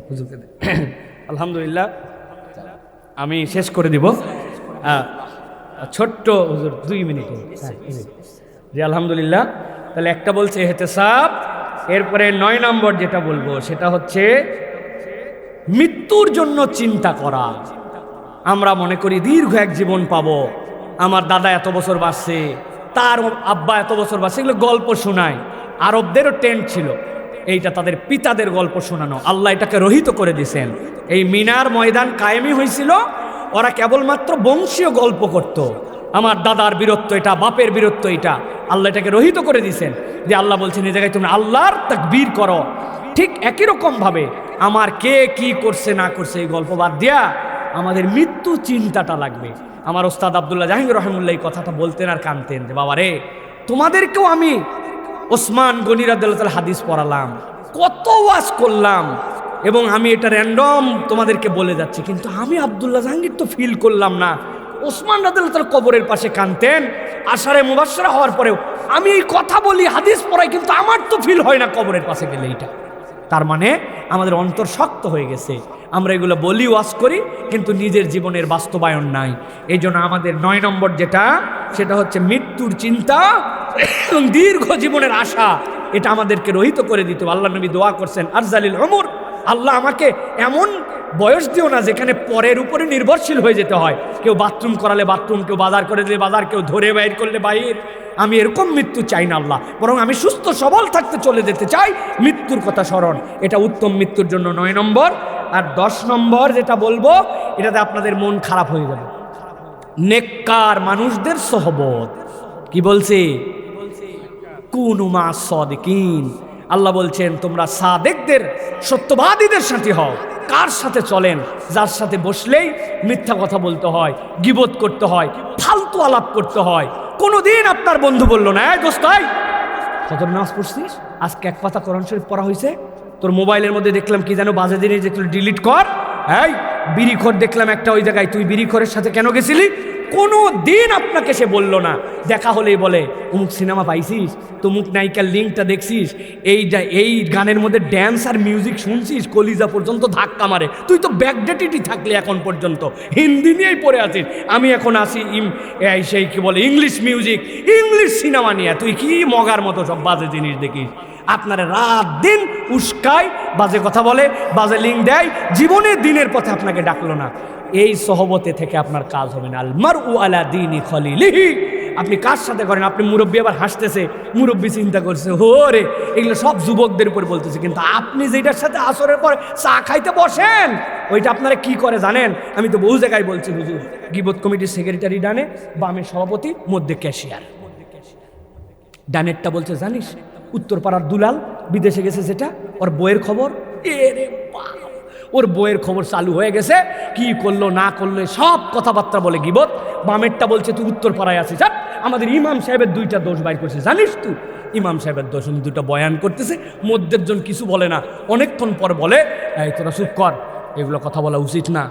হুজুরকে আলহামদুলিল্লাহ আমি শেষ করে দিব ছোট্ট হুজুর 2 মিনিটে জি। আলহামদুলিল্লাহ তাহলে একটা বলছে ইহতিসাব, এরপরে 9 নম্বর যেটা বলবো সেটা হচ্ছে মৃত্যুর জন্য চিন্তা করা। আমরা মনে করি দীর্ঘ এক জীবন পাবো, আমার দাদা এত বছর বাঁচছে, তার আব্বা এত বছর বাঁচছে, এগুলো গল্প শোনায়। আরবদেরও টেন্ট ছিল, এইটা তাদের পিতাদের গল্প শোনানো। আল্লাহ এটাকে রহিত করে দিয়েছেন। এই মিনার ময়দান কায়েমই হয়েছিল, ওরা কেবলমাত্র বংশীয় গল্প করত, আমার দাদার বীরত্ব এটা, বাপের বীরত্ব এটা। আল্লাহ এটাকে রহিত করে দিয়েছেন, যে আল্লাহ বলছেন এই জায়গায় তুমি আল্লাহর তাকবীর করো। ঠিক একই রকমভাবে আমার কে কি করছে না করছে এই গল্প বাদ দিয়া আমাদের মৃত্যু চিন্তাটা লাগবে। আমার ওস্তাদ আব্দুল্লাহ জাহাঙ্গীর রহমুল্লাহ এই কথাটা বলতেন আর কানতেন যে বাবা রে, তোমাদেরকেও আমি ওসমান গনি রাদিয়াল্লাহু তাআলা হাদিস পড়ালাম, কত ওয়াজ করলাম, এবং আমি এটা র্যান্ডম তোমাদেরকে বলে যাচ্ছি, কিন্তু আমি আব্দুল্লাহ জাহাঙ্গীর তো ফিল করলাম না। ওসমান রাদিয়াল্লাহু তাআলা কবরের পাশে কানতেন, আশারে মুবাশশারা হওয়ার পরেও আমি এই কথা বলি, হাদিস পড়াই, কিন্তু আমার তো ফিল হয় না কবরের পাশে গেলে। এইটা তার মানে আমাদের অন্তর শক্ত হয়ে গেছে। আমরা এগুলো বলি, ওয়াজ করি, কিন্তু নিজের জীবনের বাস্তবায়ন নাই। এই জন্য আমাদের 9 নম্বর যেটা, সেটা হচ্ছে মৃত্যুর চিন্তা এবং দীর্ঘ জীবনের আশা। এটা আমাদেরকে রহিত করে দিতে। আল্লাহ নবী দোয়া করছেন আরজালিল উমর, আল্লাহ আমাকে এমন বয়স দিও না যেখানে পরের উপরে নির্ভরশীল হয়ে যেতে হয়। কেউ বাথরুম করালে বাথরুম, কেউ বাজার করে দিলে বাজার, কেউ ধরে বাইর করলে বাইর। আমি এরকম মৃত্যু চাই না আল্লাহ, বরং আমি সুস্থ সবল থাকতে চলে যেতে চাই। মৃত্যুর কথা স্মরণ, এটা উত্তম মৃত্যুর জন্য 9 নম্বর। আর 10 নম্বর যেটা বলবো, এটাতে আপনাদের মন খারাপ হয়ে যাবে, নেককার মানুষদের সোহবত। কি বলছে? কুনু মা সাদিকিন। আল্লাহ বলছেন তোমরা সাদেকদের, সত্যবাদীদের সাথে হও। কার সাথে চলেন? যার সাথে বসলেই মিথ্যা কথা বলতে হয়, গীবত করতে হয়, ফালতু আলাপ করতে হয়। কোনোদিন আপনার বন্ধু বললো না, দোস্ত কত নামাজ পড়ছিস, আজকে এক পাতা কোরআন শরীফ পড়া হয়েছে, তোর মোবাইলের মধ্যে দেখলাম কি যেন বাজে জিনিস দেখলো, ডিলিট কর। এই বিড়িখোর দেখলাম একটা ওই জায়গায়, তুই বিড়িখোরের সাথে কেন গেছিলি? কোনো দিন আপনাকে সে বলল না। দেখা হলেই বলে অমুক সিনেমা পাইছিস, তমুক নায়িকার লিঙ্কটা দেখছিস, এই গানের মধ্যে ড্যান্স আর মিউজিক শুনছিস, কলিজা পর্যন্ত ধাক্কা মারে। তুই তো ব্যাকডেটেডই থাকলে এখন পর্যন্ত, হিন্দি নিয়েই পড়ে আছিস। আমি এখন আসি সেই কি বলে ইংলিশ মিউজিক, ইংলিশ সিনেমা নিয়ে তুই কি মগার মতো সব বাজে জিনিস দেখিস। আপনারা রাত দিন উস্কায়, বাজে কথা বলে, বাজে লিঙ্ক দেয়, জীবনের দিনের পথে আপনাকে ডাকলো না। এই সহবতে থেকে আপনার কাজ হবে না। আল মারউ আলা দীনি খলিলিহি। আপনি কার সাথে করেন? আপনি মুরব্বী আবার হাসতেছে, মুরব্বী চিন্তা করছে হো রে, এগুলো সব যুবকদের উপর বলতেছে, কিন্তু আপনি যেটার সাথে আসরের পর চা খাইতে বসেন, ওইটা আপনারা কি করে জানেন? আমি তো বহু জায়গায় বলছি হুজুর, গিবত কমিটির সেক্রেটারি ডানে, বামে সভাপতি, মধ্যে ক্যাশিয়ার। ডানেরটা বলছে জানিস উত্তরপাড়ার দুলাল বিদেশে গেছে, যেটা ওর বইয়ের খবর, এরে বাপ, ওর বইয়ের খবর চালু হয়ে গেছে, কি করলো না করলো সব কথাবার্তা বলে গিবত। বামেরটা বলছে তুই উত্তরপাড়ায় আছিস, আমাদের ইমাম সাহেবের 2টা দোষ বাইর করছে, জানিস তুই? ইমাম সাহেবের দোষ উনি 2টা বয়ান করতেছে, মধ্যের জন কিছু বলে না, অনেকক্ষণ পর বলে এই তোরা চুপ কর, এগুলো কথা বলা উচিত না।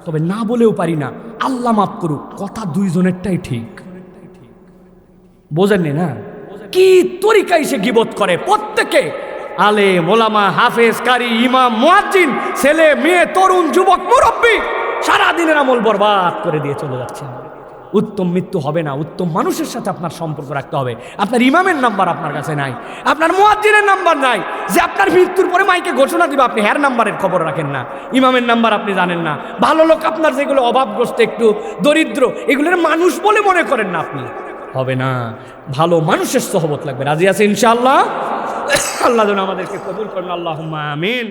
তবে না বলেও পারি না, আল্লাহ মাফ করুক, কথা দুইজনেরটাই ঠিক। বোঝেননি না কি তরিকায় সে গীবত করে? প্রত্যেকে আলেম ওলামা হাফেজ কারি ইমাম মুয়াজ্জিন ছেলে মেয়ে তরুণ যুবক মুরব্বী সারাদিনের আমল বরবাদ করে দিয়ে চলে যাচ্ছে। উত্তম মৃত্যু হবে না, উত্তম মানুষের সাথে আপনার সম্পর্ক রাখতে হবে। আপনার ইমামের নাম্বার আপনার কাছে নাই, আপনার মুয়াজ্জিনের নাম্বার নাই, যে আপনার মৃত্যুর পরে মাইকে ঘোষণা দিবে আপনি হ্যার নাম্বারের খবর রাখেন না, ইমামের নাম্বার আপনি জানেন না। ভালো লোক আপনার যেগুলো অভাবগ্রস্ত একটু দরিদ্র এগুলোর মানুষ বলে মনে করেন না, আপনি হবে না। ভালো মানুষের সোহবত লাগবে। রাজি আছে ইনশাআল্লাহ? আল্লাহ যেন আমাদেরকে কবুল করেন, আল্লাহুম্মা আমিন।